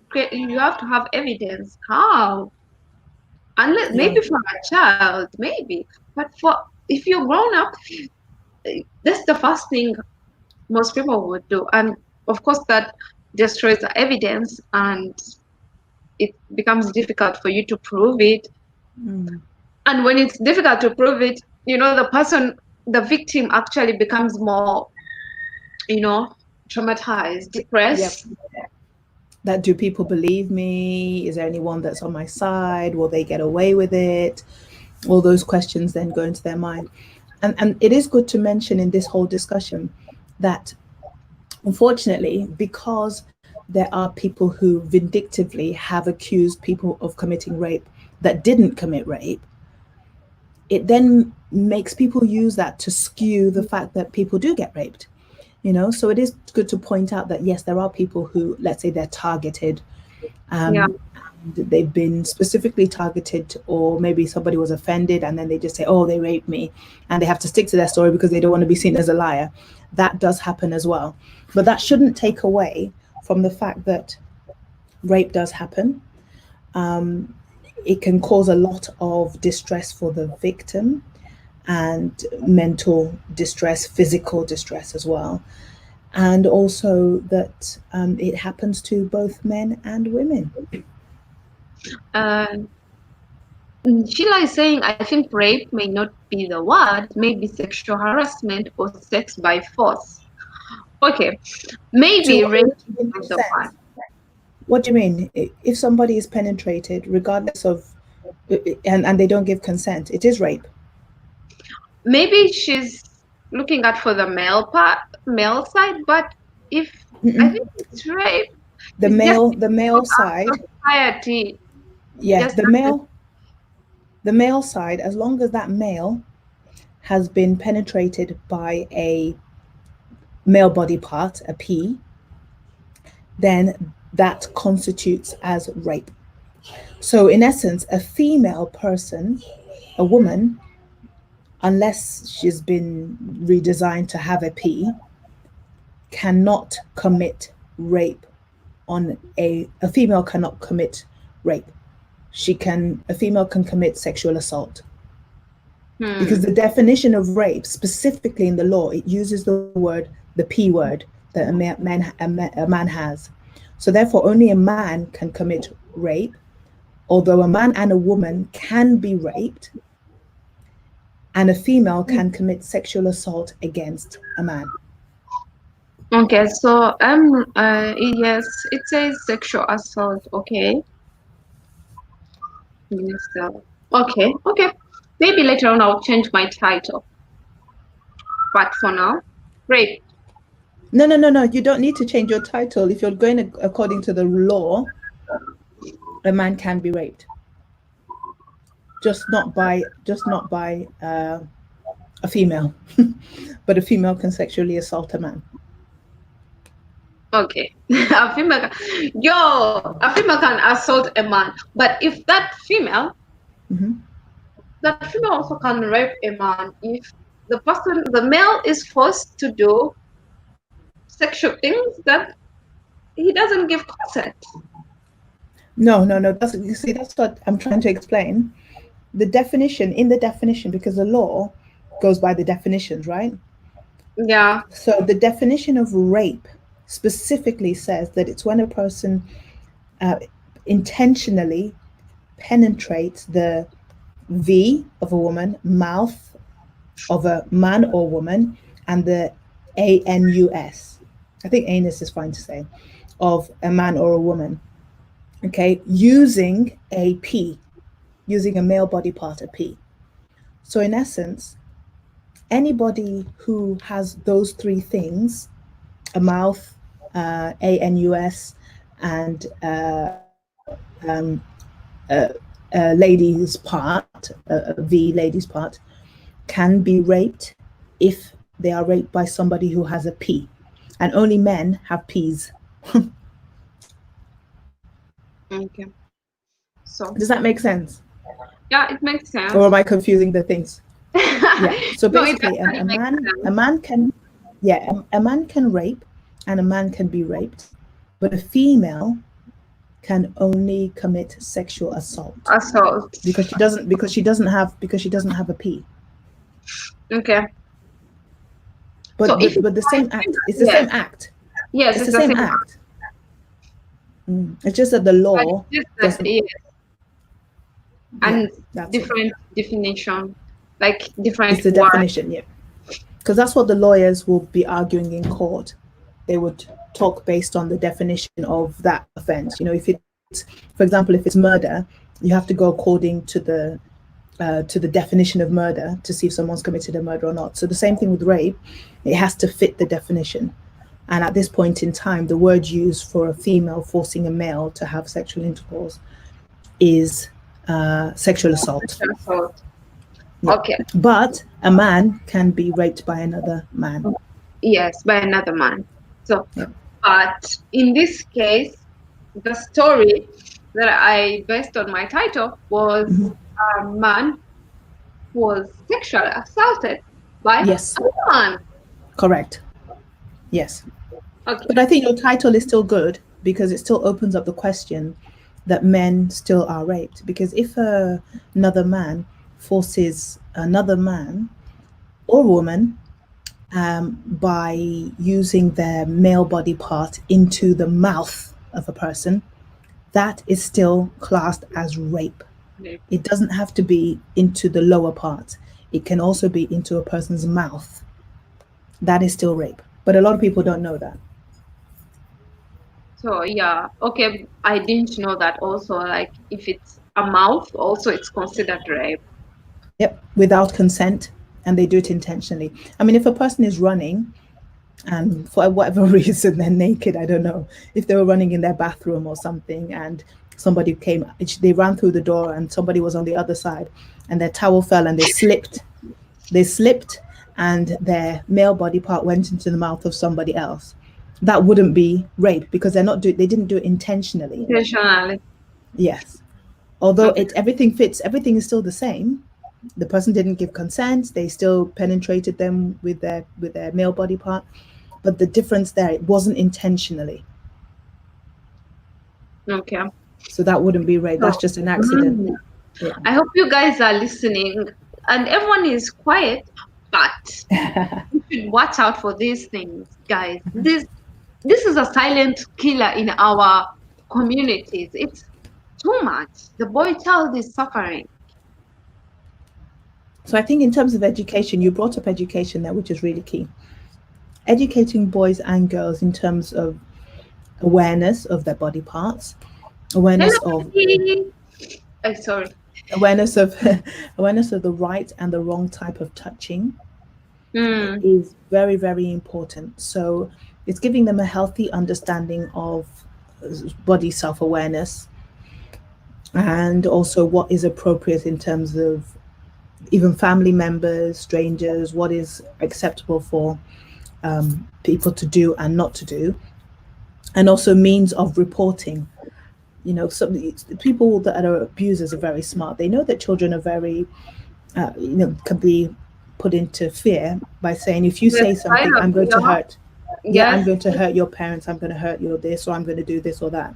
have evidence. How? Unless Yeah. maybe for a child, maybe, but for if you're grown up, that's the first thing most people would do, and of course that destroys the evidence, and it becomes difficult for you to prove it. Mm. And when it's difficult to prove it, the victim actually becomes more, traumatized, Yep. depressed. That, do people believe me? Is there anyone that's on my side? Will they get away with it? All those questions then go into their mind. And it is good to mention in this whole discussion that, unfortunately, because there are people who vindictively have accused people of committing rape that didn't commit rape, it then makes people use that to skew the fact that people do get raped. So it is good to point out that, yes, there are people who, let's say, they're targeted, Yeah. and they've been specifically targeted, or maybe somebody was offended and then they just say, oh, they raped me, and they have to stick to their story because they don't want to be seen as a liar. That does happen as well. But that shouldn't take away from the fact that rape does happen. It can cause a lot of distress for the victim, and mental distress, physical distress as well. And also that it happens to both men and women. Uh, Sheila is saying, I think rape may not be the word, maybe sexual harassment or sex by force. Okay, maybe To rape give is the consent. one. What do you mean? If somebody is penetrated, regardless of, and they don't give consent, it is rape. Maybe she's looking at for the male side, but if I Mm-mm. think it's rape, The it's just male, the male our side, society yeah, just doesn't. the male side, as long as that male has been penetrated by a male body part, a P, then that constitutes as rape. So, in essence, a female person, a woman, unless she's been redesigned to have a P, cannot commit rape on a female cannot commit rape. A female can commit sexual assault, because the definition of rape, specifically in the law, it uses the P word that a man has. So therefore, only a man can commit rape, although a man and a woman can be raped, and a female can commit sexual assault against a man. Okay, so yes, it says sexual assault. Okay. Yes, okay. Maybe later on I'll change my title, but for now, rape. No, no, no, no. You don't need to change your title. If you're going according to the law, a man can be raped, just not by a female, but a female can sexually assault a man. Okay, a female can assault a man, but if Mm-hmm. that female also can rape a man if the male is forced to do sexual things that he doesn't give consent. No, no, no. That's what I'm trying to explain. In the definition, because the law goes by the definitions, right? Yeah. So the definition of rape specifically says that it's when a person uh, intentionally penetrates the V of a woman, mouth of a man or woman, and the anus, I think anus is fine to say, of a man or a woman, okay, using a P, using a male body part, a P. So in essence, anybody who has those three things, a mouth, anus, and lady's part, a V lady's part, can be raped if they are raped by somebody who has a P. And only men have P's. Okay. So Does that make sense? yeah, it makes sense. Or am I confusing the things? Yeah. So No, it basically, actually makes a sense. man can, yeah, a man can rape, and a man can be raped, but a female can only commit sexual assault Assault. because she doesn't have a P. Okay. So But if it's the same act. It's the yes, same act. yes, It's it's the the same same. act. It's just that the But law it's just that doesn't. yes, Yeah, and that's all. different definition, like It's different the words. definition. Yeah, because that's what the lawyers will be arguing in court. They would talk based on the definition of that offense. You know, if it's, for example, if it's murder, you have to go according to the definition of murder to see if someone's committed a murder or not. So the same thing with rape, it has to fit the definition. And at this point in time, the word used for a female forcing a male to have sexual intercourse is sexual assault. Assault. Yeah. Okay. But a man can be raped by another man. Yes, by another man. So, Yeah. but in this case, the story that I based on my title was a man who was sexually assaulted by Yes, a woman. correct. Yes. Okay. But I think your title is still good because it still opens up the question that men still are raped. Because if another man forces another man or woman by using their male body part into the mouth of a person, that is still classed as rape. It doesn't have to be into the lower part, it can also be into a person's mouth. That is still rape. But a lot of people don't know that. So yeah, okay. I didn't know that also. Like if it's a mouth, also it's considered rape. Yep, without consent, and they do it intentionally. I mean, if a person is running and for whatever reason they're naked, I don't know, if they were running in their bathroom or something and somebody came, they ran through the door and somebody was on the other side and their towel fell and they slipped and their male body part went into the mouth of somebody else, that wouldn't be rape because they didn't do it intentionally. Intentionally. Yes, although Okay. everything fits, everything is still the same. The person didn't give consent, they still penetrated them with their male body part, but the difference there, it wasn't intentionally, Okay. so that wouldn't be rape, that's So, just an accident. Yeah. I hope you guys are listening and everyone is quiet, but you should watch out for these things, guys. This is a silent killer in our communities. It's too much. The boy child is suffering. So I think in terms of education, you brought up education there, which is really key. Educating boys and girls in terms of awareness of their body parts, awareness Hello, of baby. Sorry. awareness of awareness of the right and the wrong type of touching Mm, is very, very important. So it's giving them a healthy understanding of body self-awareness and also what is appropriate in terms of even family members, strangers, what is acceptable for people to do and not to do, and also means of reporting. You know, some people that are abusers are very smart. They know that children are very, can be put into fear by saying, if you yes, say I something, have I'm going to fear. hurt. Yeah, I'm Yes, going to hurt your parents. I'm going to hurt your this, or I'm going to do this or that.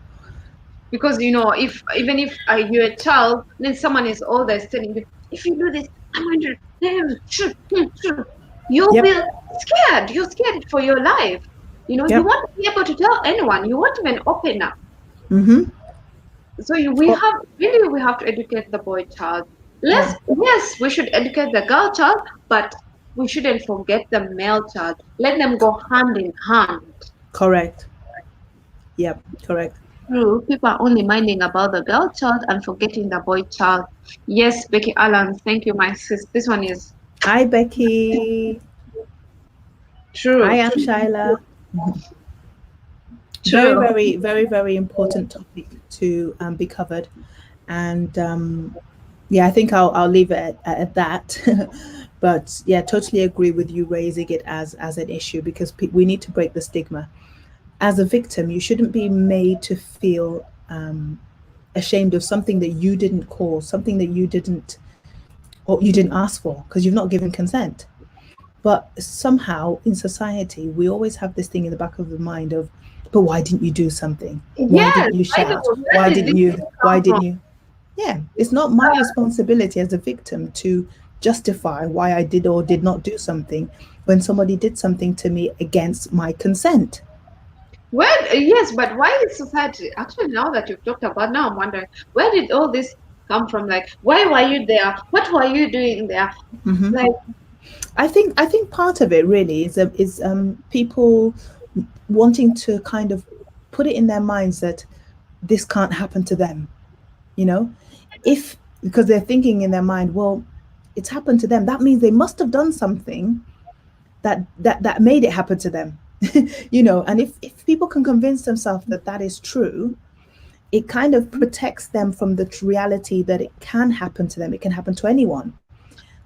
because if even if you're a child, then someone is older is telling you, if you do this, I'm going to shoot, shoot. You'll Yep. be scared. You're scared for your life. You Yep. won't be able to tell anyone. You won't even open up. Mm-hmm. So Well, we have to educate the boy child. yeah. Yes, we should educate the girl child, but we shouldn't forget the male child. Let them go hand in hand. Correct. Yep, correct. True. People are only minding about the girl child and forgetting the boy child. Yes, Becky Allen, thank you, my sis. This one is Hi, Becky. true. Hi, I'm Shaila. Very, True. very, very, very important topic to be covered. And yeah, I think I'll leave it at that. But yeah, totally agree with you raising it as an issue because we need to break the stigma. As a victim, you shouldn't be made to feel ashamed of something that you didn't cause, something that you didn't ask for because you've not given consent. But somehow in society, we always have this thing in the back of the mind of, but why didn't you do something? Why Yes, didn't you I know. shout? Where Why did didn't this you? thing Why come didn't from? you? Yeah, it's not my responsibility as a victim to justify why I did or did not do something when somebody did something to me against my consent. Where, yes, but why is society actually now that you've talked about now I'm wondering where did all this come from? Like, why were you there? What were you doing there? Like, I think part of it really is people wanting to kind of put it in their minds that this can't happen to them, you know, if because they're thinking in their mind, well, it's happened to them. That means they must have done something that made it happen to them, you know. And if people can convince themselves that that is true, it kind of protects them from the reality that it can happen to them. It can happen to anyone.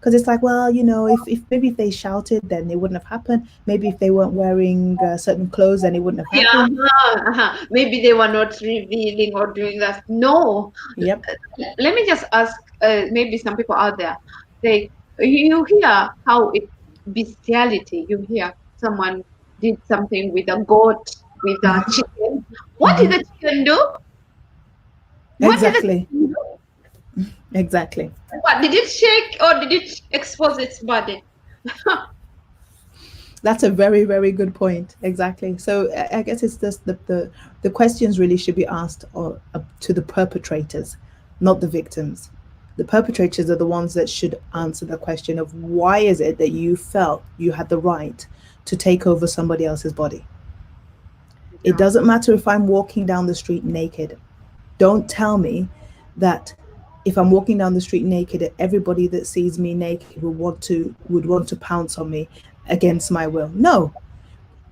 Because it's like, well, you know, if maybe if they shouted, then it wouldn't have happened. Maybe if they weren't wearing certain clothes, then it wouldn't have yeah, happened. maybe they were not revealing or doing that. No, Yep. let me just ask. Maybe some people out there, they you hear how it bestiality. You hear someone did something with a goat, with a chicken. What did Hmm. the chicken do? What did the Exactly. chicken do? Exactly. What did it shake or did it expose its body? That's a very, very good point. Exactly. So I guess it's just the questions really should be asked to the perpetrators, not the victims. The perpetrators are the ones that should answer the question of why is it that you felt you had the right to take over somebody else's body? It Yeah. doesn't matter if I'm walking down the street naked. Don't tell me that if I'm walking down the street naked, everybody that sees me naked would want to pounce on me against my will. No,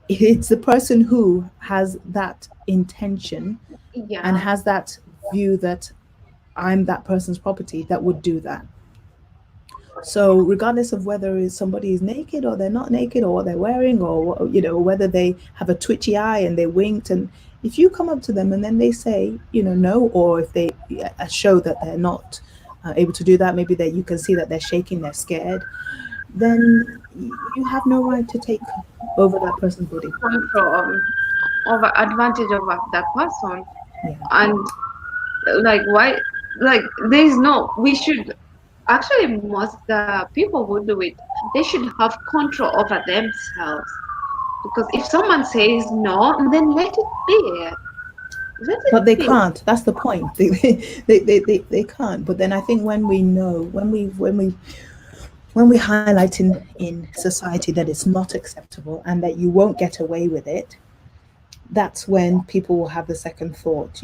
it's the person who has that intention and Yeah. has that view that I'm that person's property that would do that. So regardless of whether somebody is naked or they're not naked or what they're wearing or whether they have a twitchy eye and they winked, and if you come up to them and then they say no, or if they show that they're not able to do that, maybe that you can see that they're shaking, they're scared, then you have no right to take over that person's body. Control over advantage over that person. Yeah. And like why, like there's no, we should actually, most the people who do it, they should have control over themselves, because if someone says no, then let it be, let it But they be. can't. That's the point. They can't. But then I think when we know, when we highlight in society that it's not acceptable and that you won't get away with it, that's when people will have the second thought,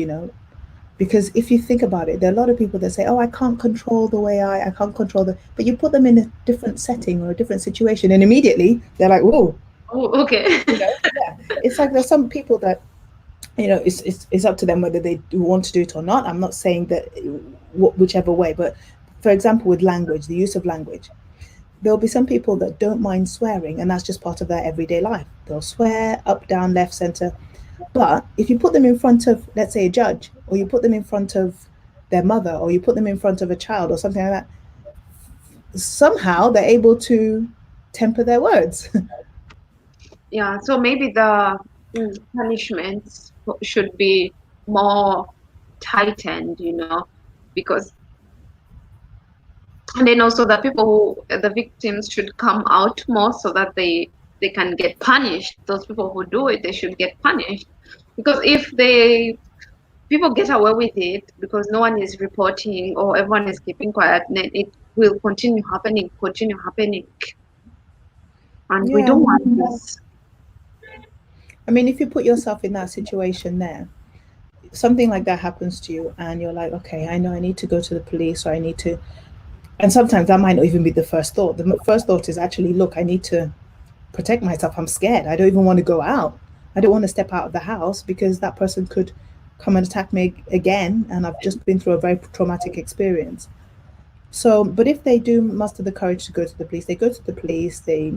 because if you think about it, there are a lot of people that say, oh, I can't control the way I can't control but you put them in a different setting or a different situation and immediately they're like, whoa, Oh, okay. yeah. It's like there's some people that it's up to them whether they want to do it or not. I'm not saying that whichever way, but for example, with language, the use of language, there'll be some people that don't mind swearing and that's just part of their everyday life. They'll swear up, down, left, center. But if you put them in front of, let's say, a judge, or you put them in front of their mother, or you put them in front of a child or something like that, somehow they're able to temper their words. Yeah, so maybe the punishments should be more tightened, because, and then also the people who, the victims should come out more so that they can get punished. Those people who do it, they should get punished, because if they people get away with it because no one is reporting or everyone is keeping quiet, then it will continue happening, and we Yeah. don't want this. I mean, if you put yourself in that situation there, something like that happens to you, and you're like, okay, I know I need to go to the police, or I need to, and sometimes that might not even be the first thought. The first thought is actually, look, I need to protect myself. I'm scared. I don't even want to go out. I don't want to step out of the house because that person could come and attack me again. And I've just been through a very traumatic experience. So, but if they do muster the courage to go to the police, they go to the police. They,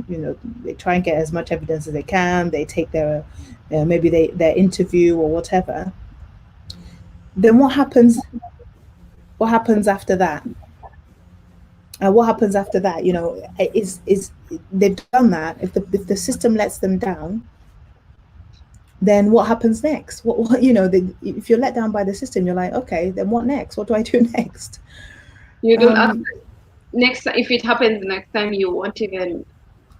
they try and get as much evidence as they can. They take their, maybe their interview or whatever. Then what happens? What happens after that? And what happens after that? Is they've done that. If the system lets them down, then what happens next? What if you're let down by the system, you're like, okay, then what next? What do I do next? You don't ask next. If it happens next time, you won't even.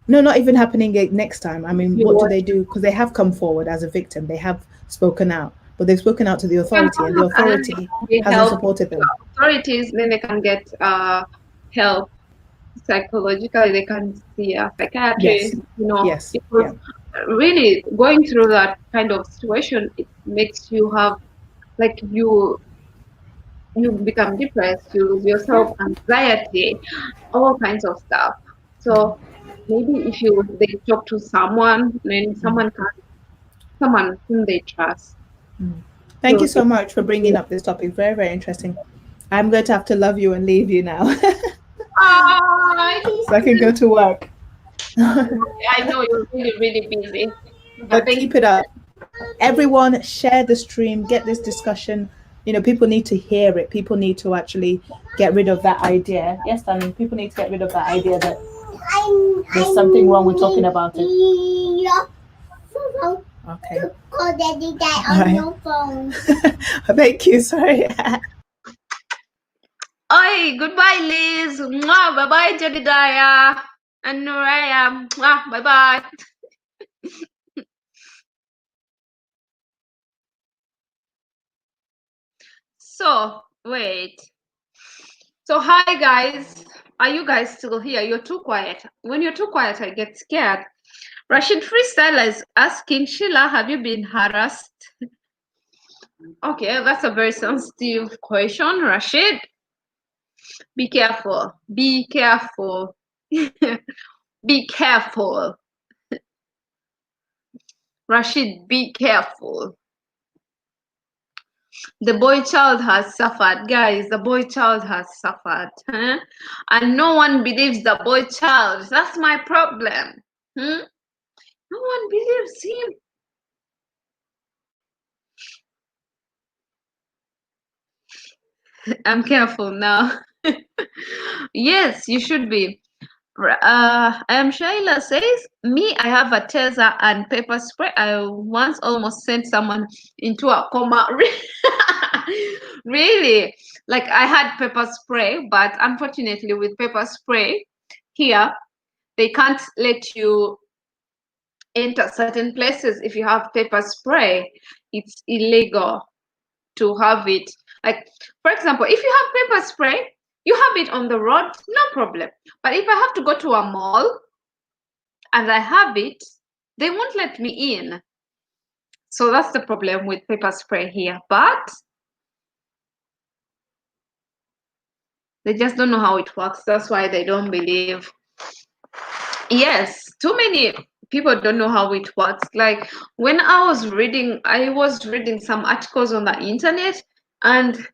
No, not even happening next time. I mean, what do they do? Because they have come forward as a victim. They have spoken out, but they've spoken out to the authority, and the authority hasn't supported them. Authorities, then they can get help psychologically. They can see a psychiatrist. Yes. Because really going through that kind of situation, it makes you have, like, you become depressed, you lose yourself, anxiety, all kinds of stuff. So maybe if they talk to someone, then someone whom they trust. Thank you so much for bringing up this topic. Very, very interesting. I'm going to have to love you and leave you now. So I can go to work. I know you're really, really busy. But keep it up. Everyone share the stream, get this discussion. People need to hear it. People need to actually get rid of that idea. Yes, darling, people need to get rid of that idea that there's something wrong with talking about it. Okay. Call Daddy on your phone. Thank you. Sorry. Oi, goodbye, Liz. Mwah, bye-bye, Jedediah and Noraya. Mwah, bye-bye. So, wait. So, hi, guys. Are you guys still here? You're too quiet. When you're too quiet, I get scared. Rashid Freestyler is asking, Sheila, have you been harassed? Okay, that's a very sensitive question, Rashid. Be careful. Be careful. Be careful. Rashid, be careful. The boy child has suffered, guys. The boy child has suffered. Huh? And no one believes the boy child. That's my problem. No one believes him. I'm careful now. Yes, you should be. Shaila says, me, I have a taser and pepper spray. I once almost sent someone into a coma. Really? Like, I had pepper spray, but unfortunately with pepper spray here, they can't let you enter certain places if you have pepper spray. It's illegal to have it. Like, for example, if you have pepper spray, you have it on the road, no problem. But if I have to go to a mall and I have it, they won't let me in. So that's the problem with pepper spray here. But they just don't know how it works. That's why they don't believe. Yes, too many people don't know how it works. Like, when I was reading some articles on the internet, and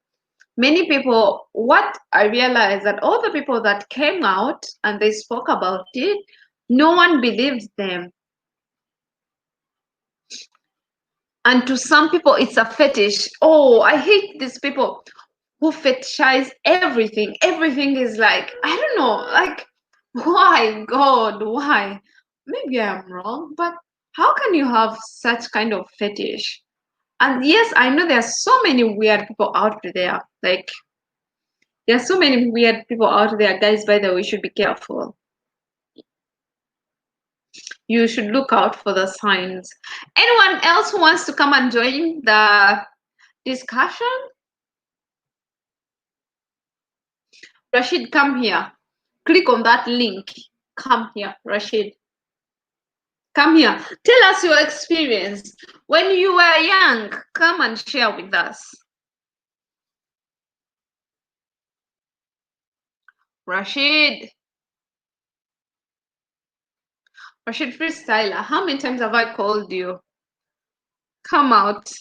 many people, what I realized, that all the people that came out and they spoke about it, no one believes them. And to some people, it's a fetish. Oh, I hate these people who fetishize everything. Everything is like, I don't know, like, why, God, why? Maybe I'm wrong, but how can you have such kind of fetish? And yes, I know there are so many weird people out there. Like, there are so many weird people out there, guys. By the way, you should be careful. You should look out for the signs. Anyone else who wants to come and join the discussion? Rashid, come here. Click on that link. Come here, Rashid. Come here. Tell us your experience. When you were young, come and share with us. Rashid. Rashid Freestyler, how many times have I called you? Come out.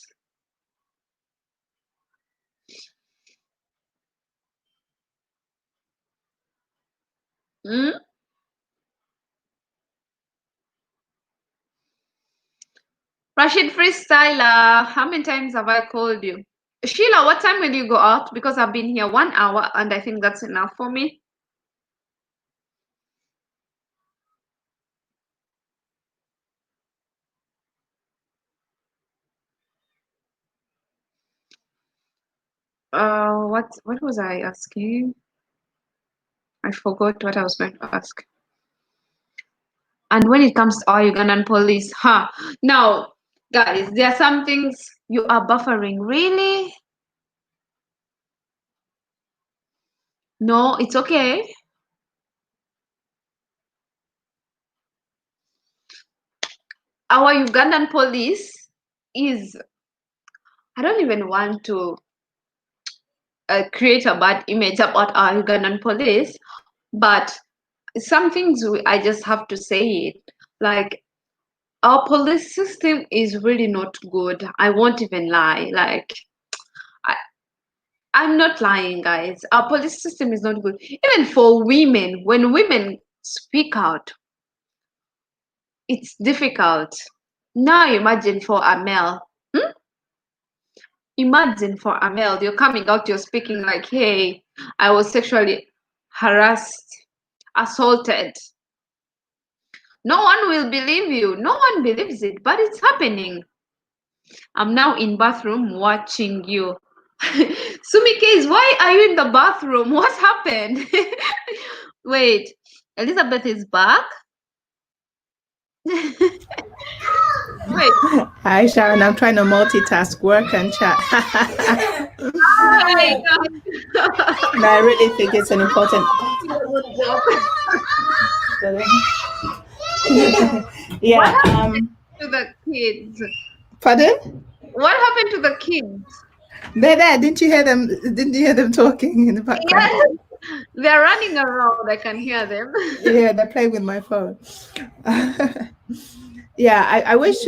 Hmm? Rashid Freestyler, how many times have I called you? Sheila, what time will you go out? Because I've been here 1 hour and I think that's enough for me. What was I asking? I forgot what I was going to ask. And when it comes to our Ugandan police, now, guys, there are some things you are buffering. Really? No, it's okay. Our Ugandan police is, I don't even want to create a bad image about our Ugandan police, but some things I just have to say it. Like, our police system is really not good. I won't even lie. Like, I'm not lying, guys. Our police system is not good. Even for women, when women speak out, it's difficult. Now imagine for a male. Imagine for a male, you're coming out, you're speaking like, hey, I was sexually harassed, assaulted. No one will believe you. No one believes it, but it's happening. I'm now in bathroom watching you. Sumikes, why are you in the bathroom? What happened? Wait, Elizabeth is back? Wait. Hi, Sharon. I'm trying to multitask, work and chat. Hi. And I really think it's an important. Yeah. To the kids. Pardon? What happened to the kids? They're there. Didn't you hear them? Didn't you hear them talking in the background? Yes. They're running around. I can hear them. Yeah, they're playing with my phone. Yeah, I wish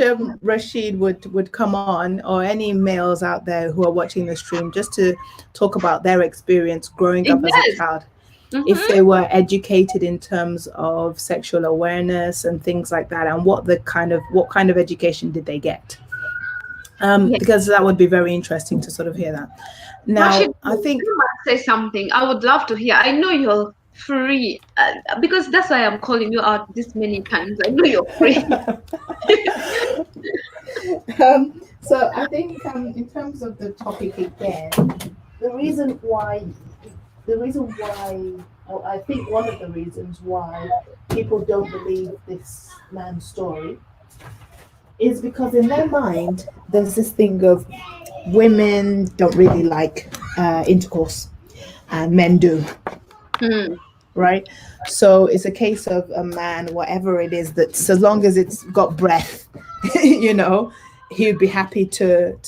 Rashid would come on, or any males out there who are watching the stream, just to talk about their experience growing up as a child. If they were educated in terms of sexual awareness and things like that, and what kind of education did they get? Because that would be very interesting to sort of hear that. Now, Rashid, I think you might say something. I would love to hear. I know you're free, because that's why I'm calling you out this many times. I know you're free. So I think in terms of the topic again, the reason why, or I think one of the reasons why people don't believe this man's story is because in their mind there's this thing of women don't really like intercourse and men do. Right? So it's a case of a man, whatever it is, that so long as it's got breath, you know, he would be happy to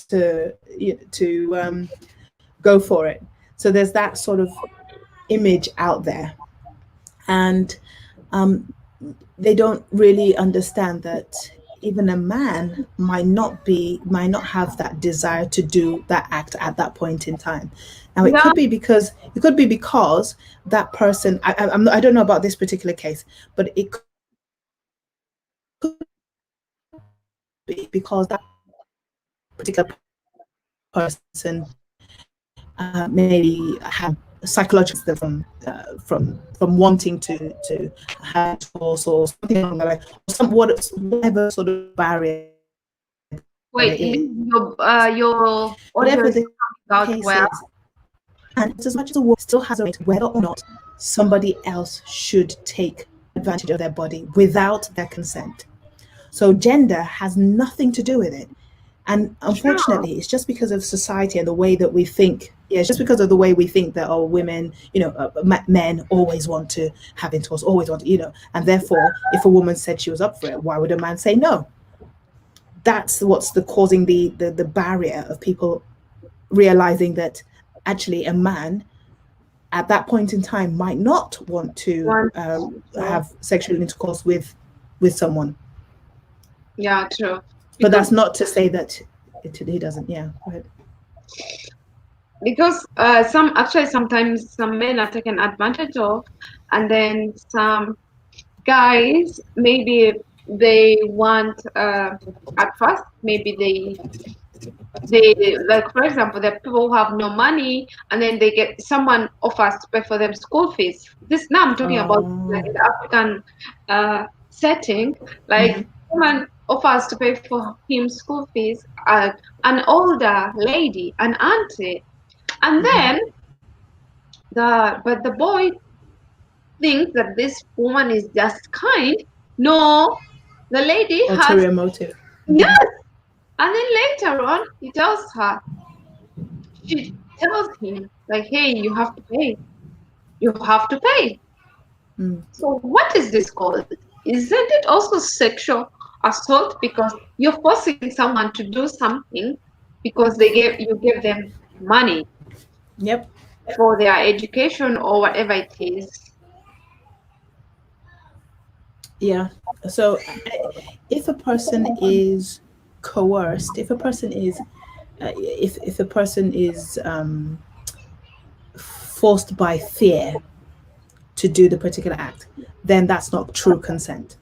go for it. So there's that sort of image out there, and they don't really understand that even a man might not have that desire to do that act at that point in time. Now it could be because that person, I don't know about this particular case, but it could be because that particular person maybe have psychological from wanting to have force or something like that, whatever sort of barrier. Wait, your whatever the case is, and as much as a woman still has a right, whether or not somebody else should take advantage of their body without their consent. So gender has nothing to do with it. And unfortunately, it's just because of society and the way that we think Yeah, it's just because of the way we think that, oh, women, men always want to have intercourse, always want to, and therefore, if a woman said she was up for it, why would a man say no? That's what's causing the barrier of people realizing that actually a man at that point in time might not want to have sexual intercourse with someone. Yeah, true. But that's not to say that he doesn't. Yeah, go ahead. Because sometimes some men are taken advantage of, and then some guys, maybe they want at first, maybe they like, for example, the people who have no money, and then they get someone offers to pay for them school fees. This now I'm talking about like the African setting, like someone offers to pay for him school fees, an older lady, an auntie, and then the boy thinks that this woman is just kind. No, the lady ulterior motive. Yes, and then later on, she tells him, like, hey, you have to pay. You have to pay. So what is this called? Isn't it also sexual assault? Because you're forcing someone to do something because you gave them money. Yep. For their education or whatever it is. Yeah. So if a person is coerced, if a person is forced by fear to do the particular act, then that's not true consent.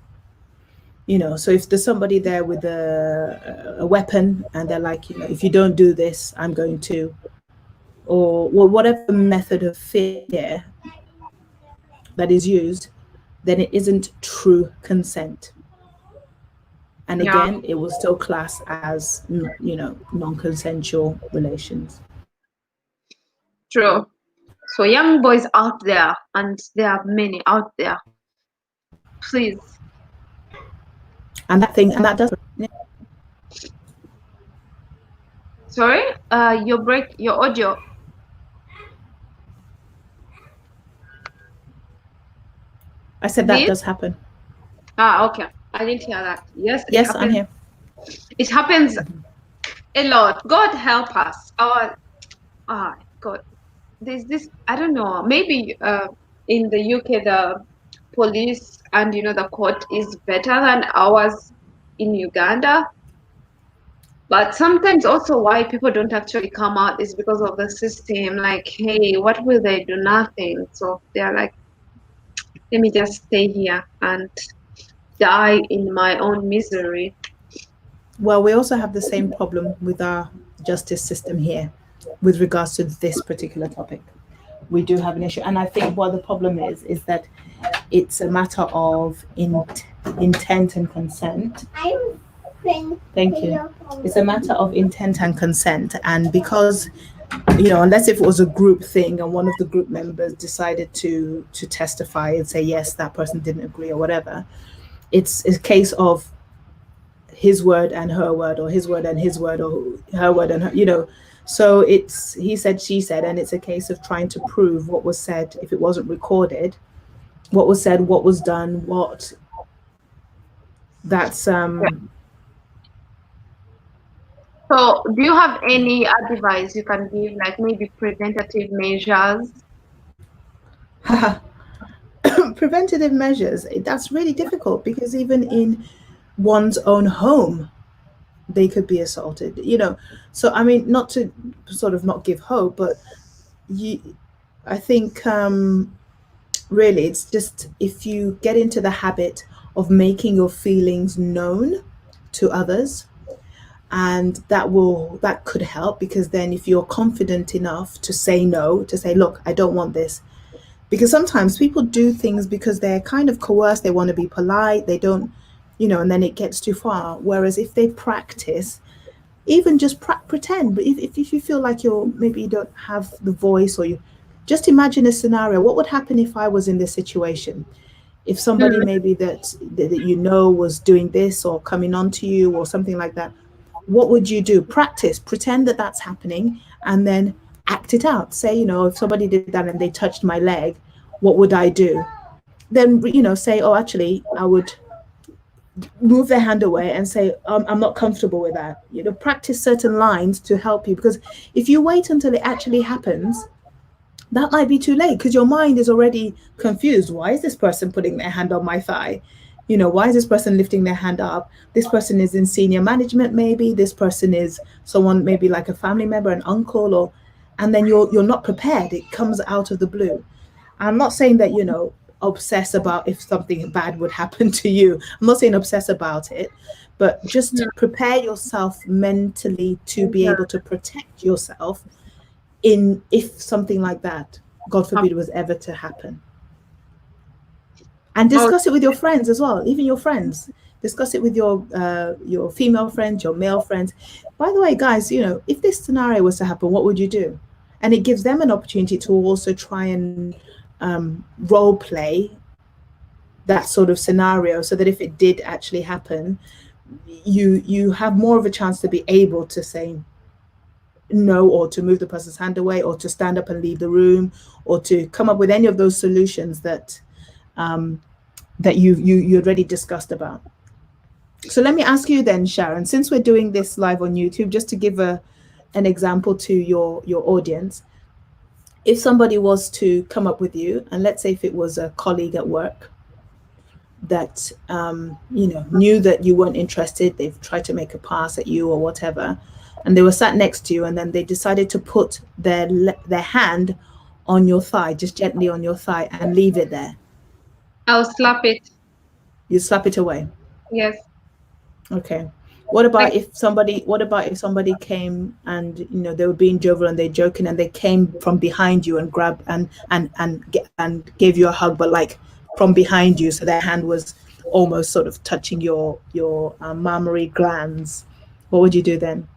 So if there's somebody there with a weapon and they're like, if you don't do this, I'm going to, or whatever method of fear that is used, then it isn't true consent. And again, it will still class as, non-consensual relations. True. So young boys out there, and there are many out there, please. And that does. Yeah. Sorry, your audio. I said that does happen. Okay. I didn't hear that. Yes, I'm here. It happens a lot. God help us. God. There's this, I don't know, maybe in the UK the police and the court is better than ours in Uganda. But sometimes also why people don't actually come out is because of the system. Like, hey, what will they do? Nothing. So they're like, let me just stay here and die in my own misery. Well, we also have the same problem with our justice system here with regards to this particular topic. We do have an issue. And I think what the problem is that it's a matter of intent and consent. Thank you. It's a matter of intent and consent. And because, unless if it was a group thing and one of the group members decided to testify and say, yes, that person didn't agree or whatever, it's a case of his word and her word, or his word and his word, or her word and her, so it's he said, she said, and it's a case of trying to prove what was said. If it wasn't recorded, what was said, what was done, So do you have any advice you can give, like maybe preventative measures? Preventative measures, that's really difficult, because even in one's own home, they could be assaulted, so I mean, not to sort of not give hope, but I think really it's just, if you get into the habit of making your feelings known to others, and that could help, because then if you're confident enough to say no, to say, look, I don't want this, because sometimes people do things because they're kind of coerced, they want to be polite, they don't, and then it gets too far. Whereas if they practice, even just pretend, but if you feel like maybe you don't have the voice, or you just imagine a scenario, what would happen if I was in this situation? If somebody maybe that was doing this or coming on to you or something like that, what would you do? Practice, pretend that that's happening, and then act it out. Say, you know, if somebody did that and they touched my leg, what would I do? Then, you know, say, oh, actually, I would move their hand away and say, I'm not comfortable with that. You know, practice certain lines to help you, because if you wait until it actually happens, that might be too late, because your mind is already confused. Why is this person putting their hand on my thigh? You know, why is this person lifting their hand up? This person is in senior management, maybe. This person is someone, maybe like a family member, an uncle, or, and then you're not prepared. It comes out of the blue. I'm not saying that, you know, obsess about if something bad would happen to you. I'm not saying obsess about it, but just prepare yourself mentally to be able to protect yourself in if something like that, God forbid, was ever to happen. And discuss it with your friends as well, even your friends. Discuss it with your female friends, your male friends. By the way, guys, you know, if this scenario was to happen, what would you do? And it gives them an opportunity to also try and role play that sort of scenario, so that if it did actually happen, you have more of a chance to be able to say no, or to move the person's hand away, or to stand up and leave the room, or to come up with any of those solutions that that you already discussed about. So let me ask you then, Sharon, since we're doing this live on YouTube, just to give an example to your audience, if somebody was to come up with you, and let's say if it was a colleague at work that you know, knew that you weren't interested, they've tried to make a pass at you or whatever, and they were sat next to you, and then they decided to put their hand on your thigh, just gently on your thigh, and leave it there. I'll slap it. You slap it away? Yes. Okay. What about if somebody came and, you know, they were being jovial and they're joking, and they came from behind you and grabbed and gave you a hug, but like from behind you, so their hand was almost sort of touching your mammary glands? What would you do then?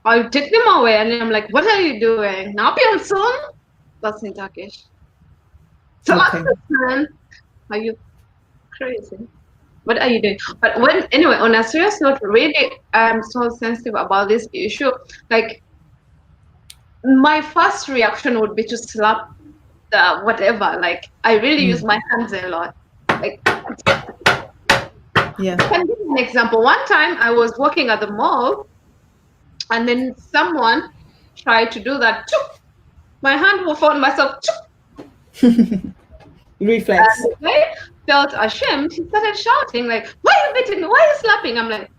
I'll take them away, and I'm like, what are you doing? Soon? That's in Turkish. So Okay. Are you crazy? What are you doing? But anyway, on a serious note, really, I'm so sensitive about this issue. Like, my first reaction would be to slap the whatever. Like, I really use my hands a lot. Like, yeah. I can give you an example. One time I was walking at the mall, and then someone tried to do that. My hand will found myself. Reflex. And I felt ashamed. He started shouting, like, why are you beating me? Why are you slapping? I'm like,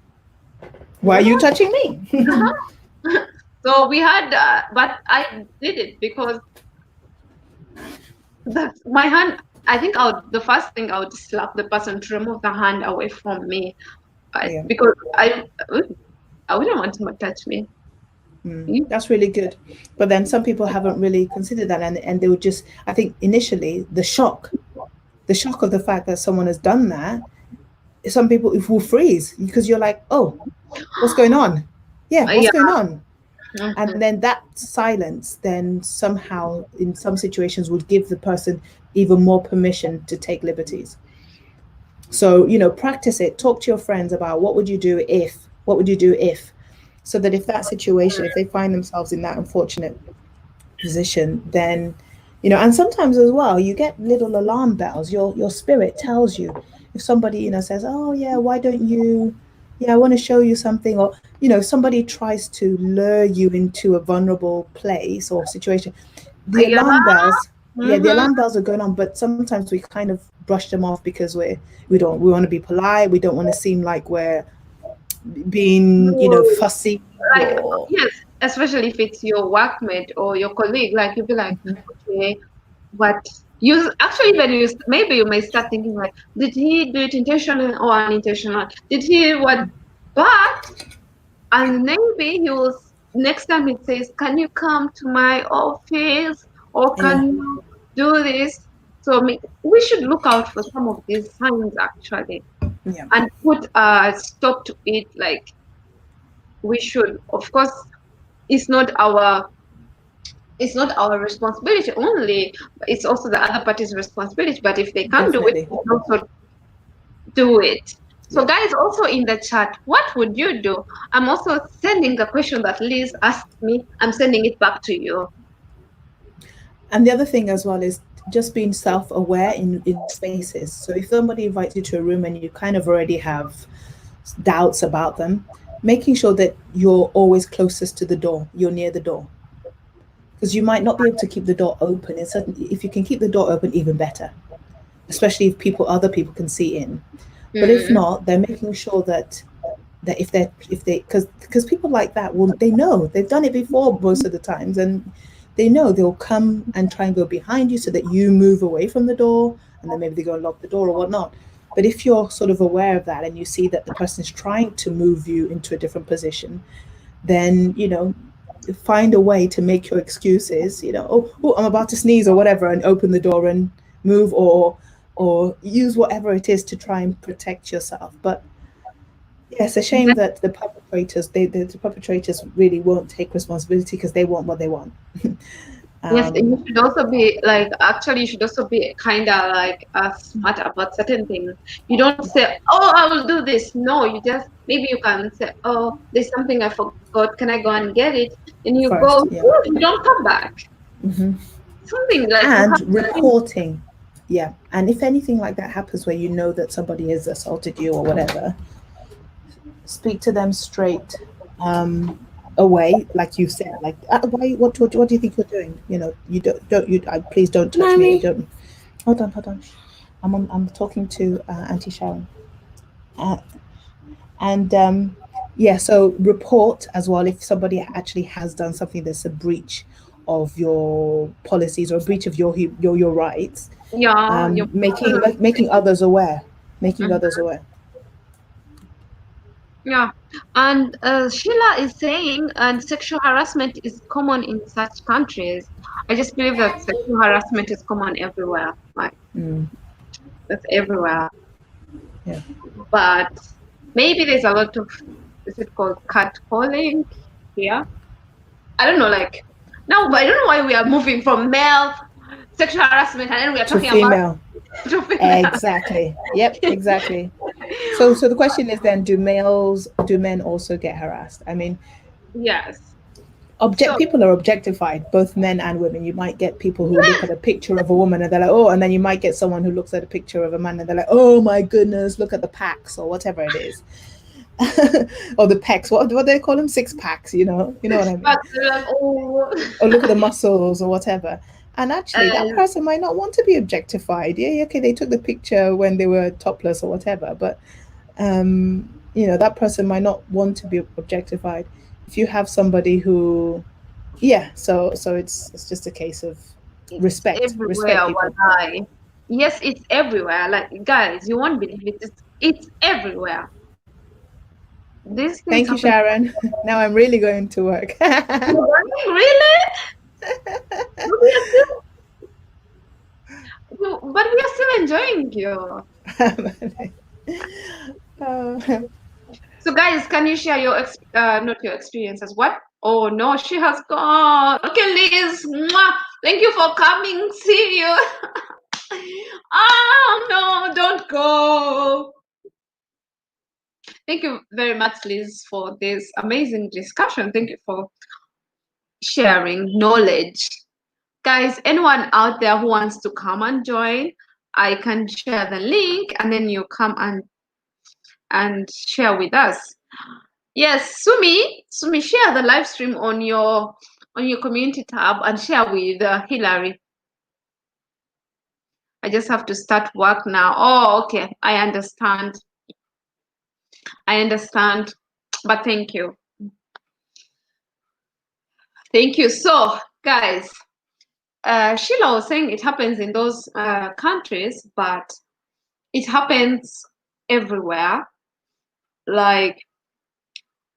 why are you touching me? So we had, but I did it because that's my hand. I think the first thing I would slap the person to remove the hand away from me, because I wouldn't want him to touch me. That's really good. But then some people haven't really considered that, and they would just, I think initially the shock of the fact that someone has done that, some people will freeze, because you're like, oh, what's going on? What's going on? And then that silence then somehow in some situations would give the person even more permission to take liberties. So, you know, practice it. Talk to your friends about what would you do if, so that if that situation, if they find themselves in that unfortunate position, then, you know, and sometimes as well, you get little alarm bells. Your spirit tells you, if somebody, you know, says, oh yeah, why don't you, I want to show you something, or, you know, somebody tries to lure you into a vulnerable place or situation, the alarm bells, the alarm bells are going on, but sometimes we kind of brush them off because we want to be polite. We don't want to seem like we're being, you know, fussy. Like, yes, especially if it's your workmate or your colleague, like you'll be like, okay, but you actually, maybe you may start thinking like, did he do it intentionally or unintentional? Did he what? But, and maybe he will, next time it says, can you come to my office, or can you do this? So we should look out for some of these signs actually, and put a stop to it. Like, we should, of course, it's not our responsibility only, it's also the other party's responsibility. But if they can't do it, we also do it. So guys, also in the chat, what would you do? I'm also sending the question that Liz asked me. I'm sending it back to you. And the other thing as well is just being self-aware in spaces. So if somebody invites you to a room and you kind of already have doubts about them, making sure that you're always closest to the door, you're near the door. Because you might not be able to keep the door open. If you can keep the door open, even better, especially if other people can see in. But if not, they're making sure that if they because people like that they know they've done it before most of the times, and they know they'll come and try and go behind you so that you move away from the door, and then maybe they go and lock the door or whatnot. But if you're sort of aware of that and you see that the person is trying to move you into a different position, then find a way to make your excuses. Oh, I'm about to sneeze or whatever, and open the door and move, or use whatever it is to try and protect yourself. But yeah, it's a shame that the perpetrators really won't take responsibility because they want what they want. Yes, you should also be like, actually, you should also be kind of like smart about certain things. You don't say, oh, I will do this. No, you just, maybe you can say, oh, there's something I forgot. Can I go and get it? And you First, go, yeah. oh, you don't come back. Something like And reporting. Yeah. And if anything like that happens where you know that somebody has assaulted you or whatever, speak to them straight away, like you said, like why, what do you think you're doing? Please don't touch me. Don't. Hold on. I'm talking to Auntie Sharon. And yeah, so report as well if somebody actually has done something that's a breach of your policies or a breach of your rights. yeah, Making others aware. Others aware. Yeah, and Sheila is saying, and sexual harassment is common in such countries. I just believe that sexual harassment is common everywhere. Like, that's everywhere. Yeah. But maybe there's a lot of, is it called catcalling here? I don't know, like, no, but I don't know why we are moving from male sexual harassment and then we are To talking female. about to female. Exactly. Yep, exactly. So the question is then, do men also get harassed? I mean, Yes. people are objectified, both men and women. You might get people who look at a picture of a woman and they're like, oh, and then you might get someone who looks at a picture of a man and they're like, oh my goodness, look at the packs or whatever it is. Or the pecs, what do they call them? 6 packs, you know what I mean? Or look at the muscles or whatever. And actually that person might not want to be objectified. Yeah, okay, they took the picture when they were topless or whatever, but that person might not want to be objectified. If you have somebody who, so it's just a case of respect people. Yes, it's everywhere. Like, guys, you won't believe it. It's everywhere. Thank you, Sharon. Now I'm really going to work. Really? But we are still enjoying you. So guys, can you share your not your experiences? What? Oh no, she has gone. Okay, Liz, mwah, thank you for coming. See you. Oh no, don't go. Thank you very much, Liz, for this amazing discussion. Thank you for sharing knowledge. Guys, anyone out there who wants to come and join, I can share the link and then you come and share with us. Yes, Sumi, share the live stream on your community tab and share with Hillary. I just have to start work now. Oh, okay. I understand. But thank you. Thank you. So, guys, Sheila was saying it happens in those countries, but it happens everywhere. Like,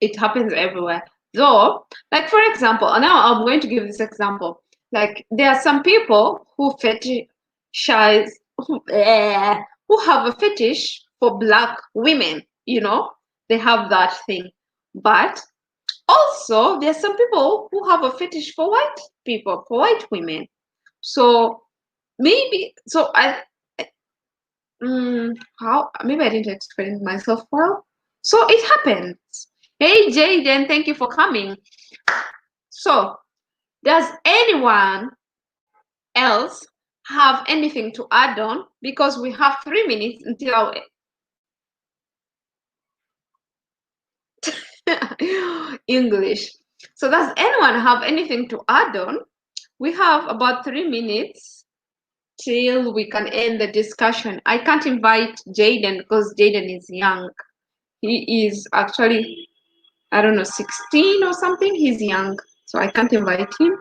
it happens everywhere. So, like, for example, now I'm going to give this example. Like, there are some people who fetishize, who have a fetish for Black women, they have that thing. But also, there are some people who have a fetish for white people, for white women. So, maybe, How? Maybe I didn't explain myself well. So it happens. Hey, Jaden, thank you for coming. So, does anyone else have anything to add on? Because we have 3 minutes until our English. So does anyone have anything to add on? We have about 3 minutes till we can end the discussion. I can't invite Jaden because Jaden is young. He is actually, I don't know, 16 or something. He's young, so I can't invite him.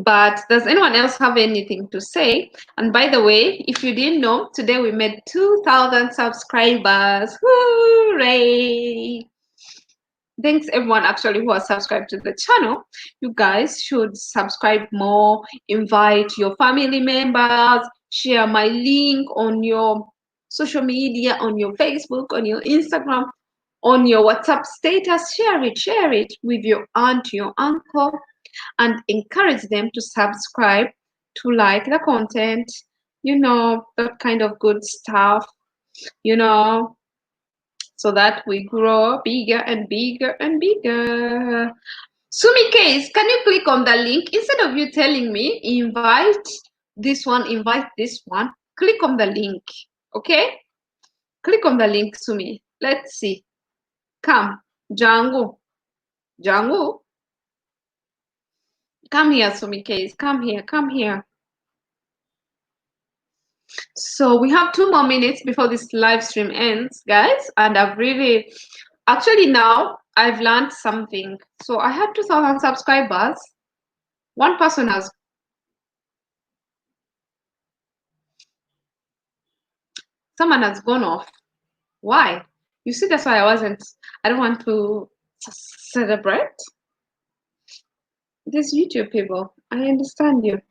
But does anyone else have anything to say? And by the way, if you didn't know, today we made 2,000 subscribers. Hooray! Thanks everyone actually who has subscribed to the channel. You guys should subscribe more, invite your family members, share my link on your social media, on your Facebook, on your Instagram, on your WhatsApp status. Share it with your aunt, your uncle, and encourage them to subscribe, to like the content, you know, that kind of good stuff, you know, so that we grow bigger and bigger and bigger. Sumi Case, can you click on the link? Instead of you telling me, invite this one, click on the link, okay? Click on the link, Sumi. Let's see. Come, Jangu. Jangu. Come here, Sumi Case. Come here. So we have 2 more minutes before this live stream ends, guys. And I've really, actually now I've learned something. So I have 2,000 subscribers. One person has, someone has gone off. Why? You see, that's why I don't want to celebrate. These YouTube people, I understand you.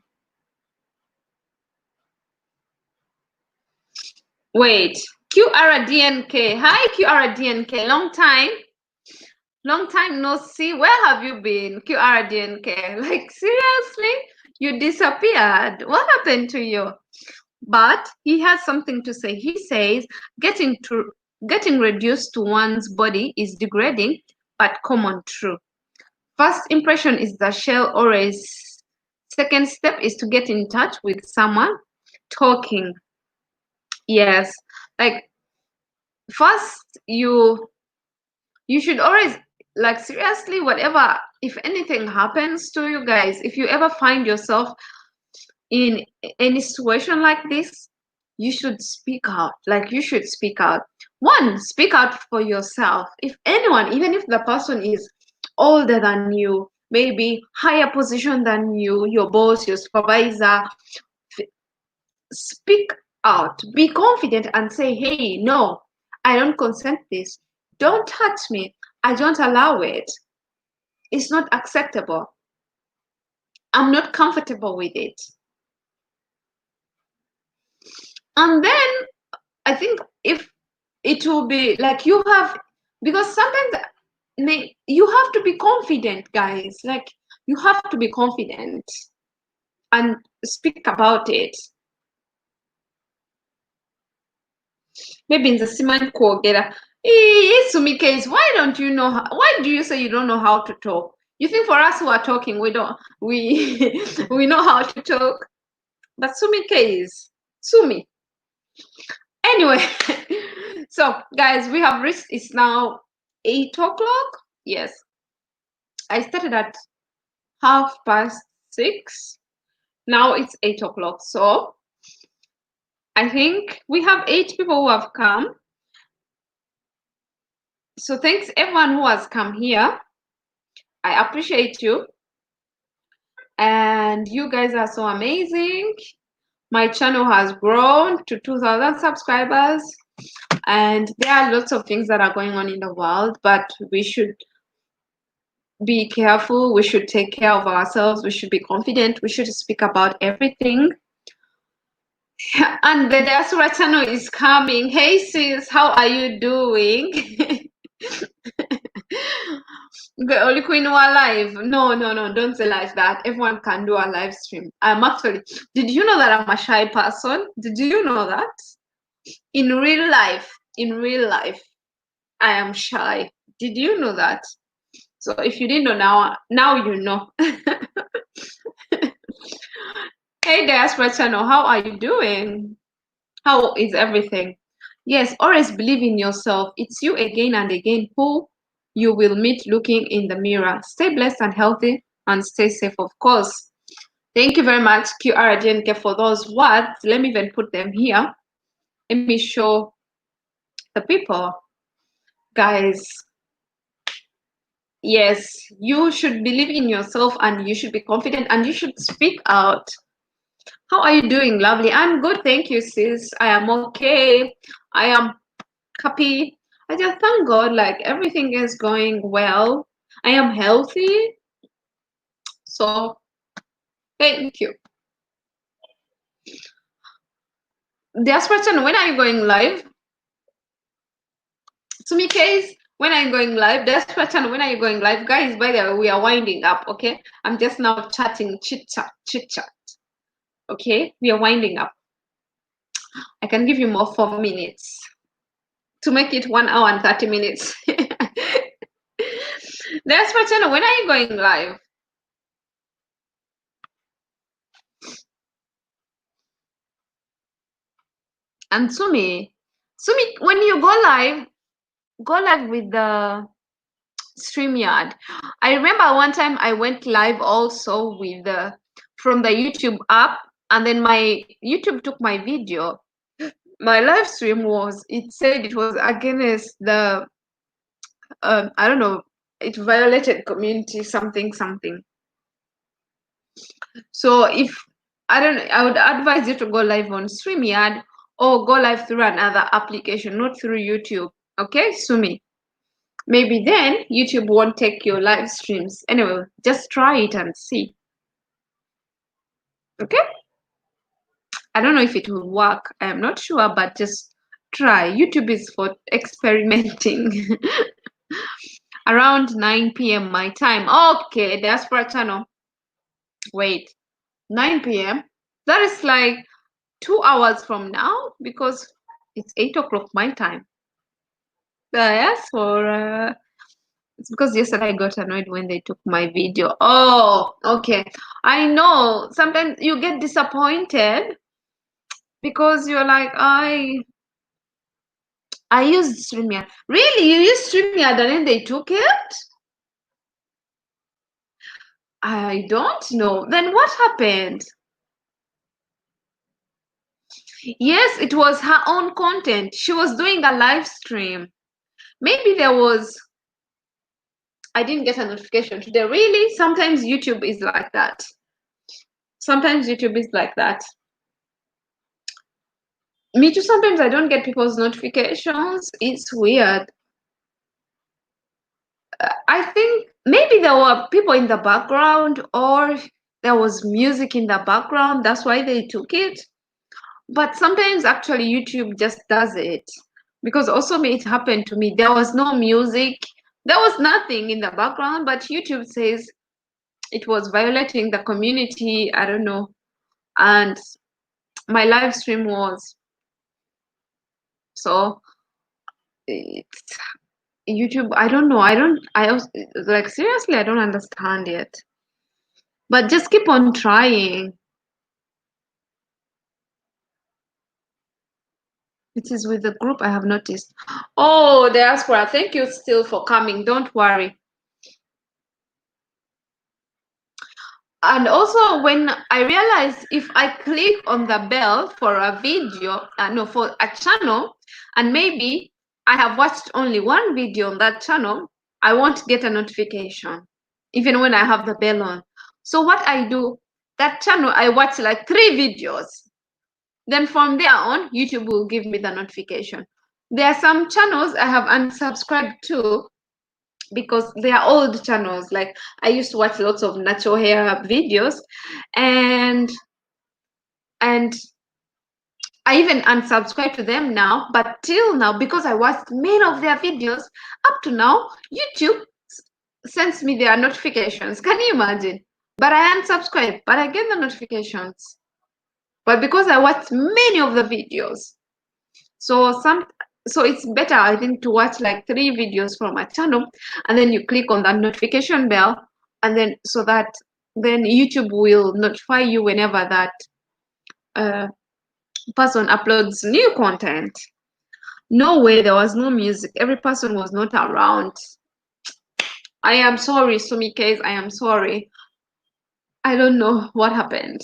Wait, QRDNK. Hi, QRDNK. Long time no see. Where have you been, QRDNK? Like, seriously? You disappeared. What happened to you? But he has something to say. He says, getting reduced to one's body is degrading, but common true. First impression is the shell always. Second step is to get in touch with someone talking. Yes, like first you should always, like, seriously, whatever, if anything happens to you guys, if you ever find yourself in any situation like this, you should speak out. Like, you should speak out. One, speak out for yourself. If anyone, even if the person is older than you, maybe higher position than you, your boss, your supervisor, speak out. Be confident and say, hey, no, I don't consent this. Don't touch me. I don't allow it. It's not acceptable. I'm not comfortable with it. And then I think if it will be like you have, because sometimes you have to be confident, guys. Like, you have to be confident and speak about it. Maybe in the Simon Kogera. Sumi Case, why don't you know? Why do you say you don't know how to talk? You think for us who are talking, we know how to talk. But Sumi Case, Sumi. Anyway, so guys, we have reached, it's now 8 o'clock. Yes, I started at 6:30. Now it's 8 o'clock. So I think we have 8 people who have come. So thanks everyone who has come here. I appreciate you. And you guys are so amazing. My channel has grown to 2,000 subscribers. And there are lots of things that are going on in the world, but we should be careful. We should take care of ourselves. We should be confident. We should speak about everything. And the Diaspora channel is coming. Hey sis, how are you doing? Only Queen who are live. No, don't say like that. Everyone can do a live stream. Did you know that I'm a shy person? Did you know that? In real life, I am shy. Did you know that? So if you didn't know now you know. Hey Diaspora Channel, how are you doing? How is everything? Yes, always believe in yourself. It's you again and again who you will meet looking in the mirror. Stay blessed and healthy and stay safe, of course. Thank you very much, QRGNK, for those words. Let me even put them here. Let me show the people. Guys, yes, you should believe in yourself and you should be confident and you should speak out. How are you doing, lovely? I'm good, thank you, sis. I am okay. I am happy. I just thank God, like everything is going well. I am healthy. So thank you. Diaspora Channel, when are you going live? Sumi Case, when are you going live? Diaspora Channel, when are you going live? Guys, by the way, we are winding up, okay? I'm just now chatting, chit chat. Okay, we are winding up. I can give you more 4 minutes to make it 1 hour and 30 minutes. Diaspora Channel, when are you going live? And Sumi, when you go live with the StreamYard. I remember one time I went live also with from the YouTube app, and then my YouTube took my video. My live stream it said it was against the I don't know, it violated community something. So if I would advise you to go live on StreamYard or go live through another application, not through YouTube. Okay, Sumi. Maybe then YouTube won't take your live streams. Anyway, just try it and see. Okay? I don't know if it will work. I'm not sure, but just try. YouTube is for experimenting. Around 9 p.m. my time. Okay, Diaspora Channel. Wait, 9 p.m.? That is like 2 hours from now because it's 8 o'clock my time. Diaspora. It's because yesterday I got annoyed when they took my video. Oh, okay. I know. Sometimes you get disappointed because you're like, I used StreamYard. Really? You used StreamYard and then they took it? I don't know. Then what happened? Yes, it was her own content. She was doing a live stream. Maybe there was, I didn't get a notification today. Really? Sometimes YouTube is like that. Sometimes YouTube is like that. Me too, sometimes I don't get people's notifications. It's weird. I think maybe there were people in the background or there was music in the background. That's why they took it. But sometimes actually YouTube just does it. Because also it happened to me. There was no music. There was nothing in the background, but YouTube says it was violating the community. I don't know. And my live stream was. So it's YouTube. I don't know. I was like, seriously, I don't understand it. But just keep on trying. It is with the group I have noticed. Oh, Diaspora, thank you still for coming. Don't worry. And also when I realized if I click on the bell for a video, no, for a channel, and maybe I have watched only one video on that channel, I won't get a notification, even when I have the bell on. So what I do, that channel, I watch like 3 videos. Then from there on, YouTube will give me the notification. There are some channels I have unsubscribed to because they are old channels. Like I used to watch lots of natural hair videos, and I even unsubscribe to them now. But till now, because I watched many of their videos, up to now, YouTube sends me their notifications. Can you imagine? But I unsubscribe, but I get the notifications. But because I watch many of the videos, so it's better, I think, to watch like 3 videos from my channel, and then you click on that notification bell, and then so that then YouTube will notify you whenever that person uploads new content. No way, there was no music. Every person was not around. I am sorry, Sumikes. I am sorry. I don't know what happened.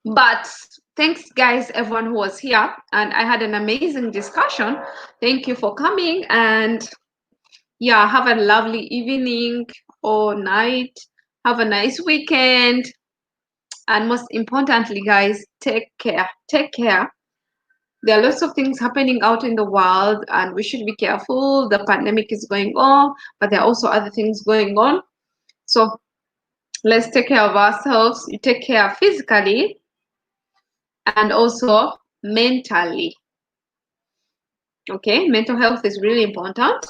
But thanks, guys, everyone who was here. And I had an amazing discussion. Thank you for coming. And yeah, have a lovely evening or night. Have a nice weekend. And most importantly, guys, take care. Take care. There are lots of things happening out in the world, and we should be careful. The pandemic is going on, but there are also other things going on. So let's take care of ourselves. You take care physically and also mentally. Okay, mental health is really important.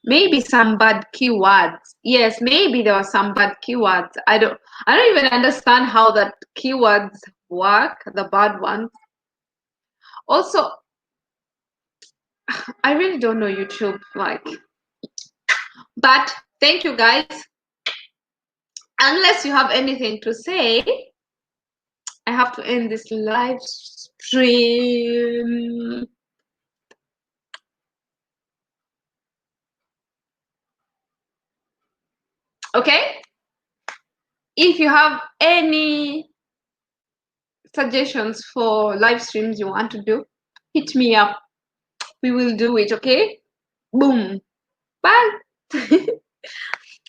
Maybe some bad keywords. Yes, maybe there were some bad keywords. I don't even understand how that keywords work, the bad ones. Also, I really don't know YouTube, like. But thank you, guys. Unless you have anything to say, I have to end this live stream. Okay? If you have any suggestions for live streams you want to do, hit me up. We will do it, okay? Boom. Bye.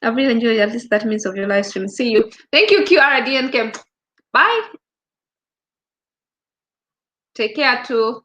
I've really enjoyed at least 30 minutes of your live stream. See you. Thank you, QRDNK. Bye. Take care too.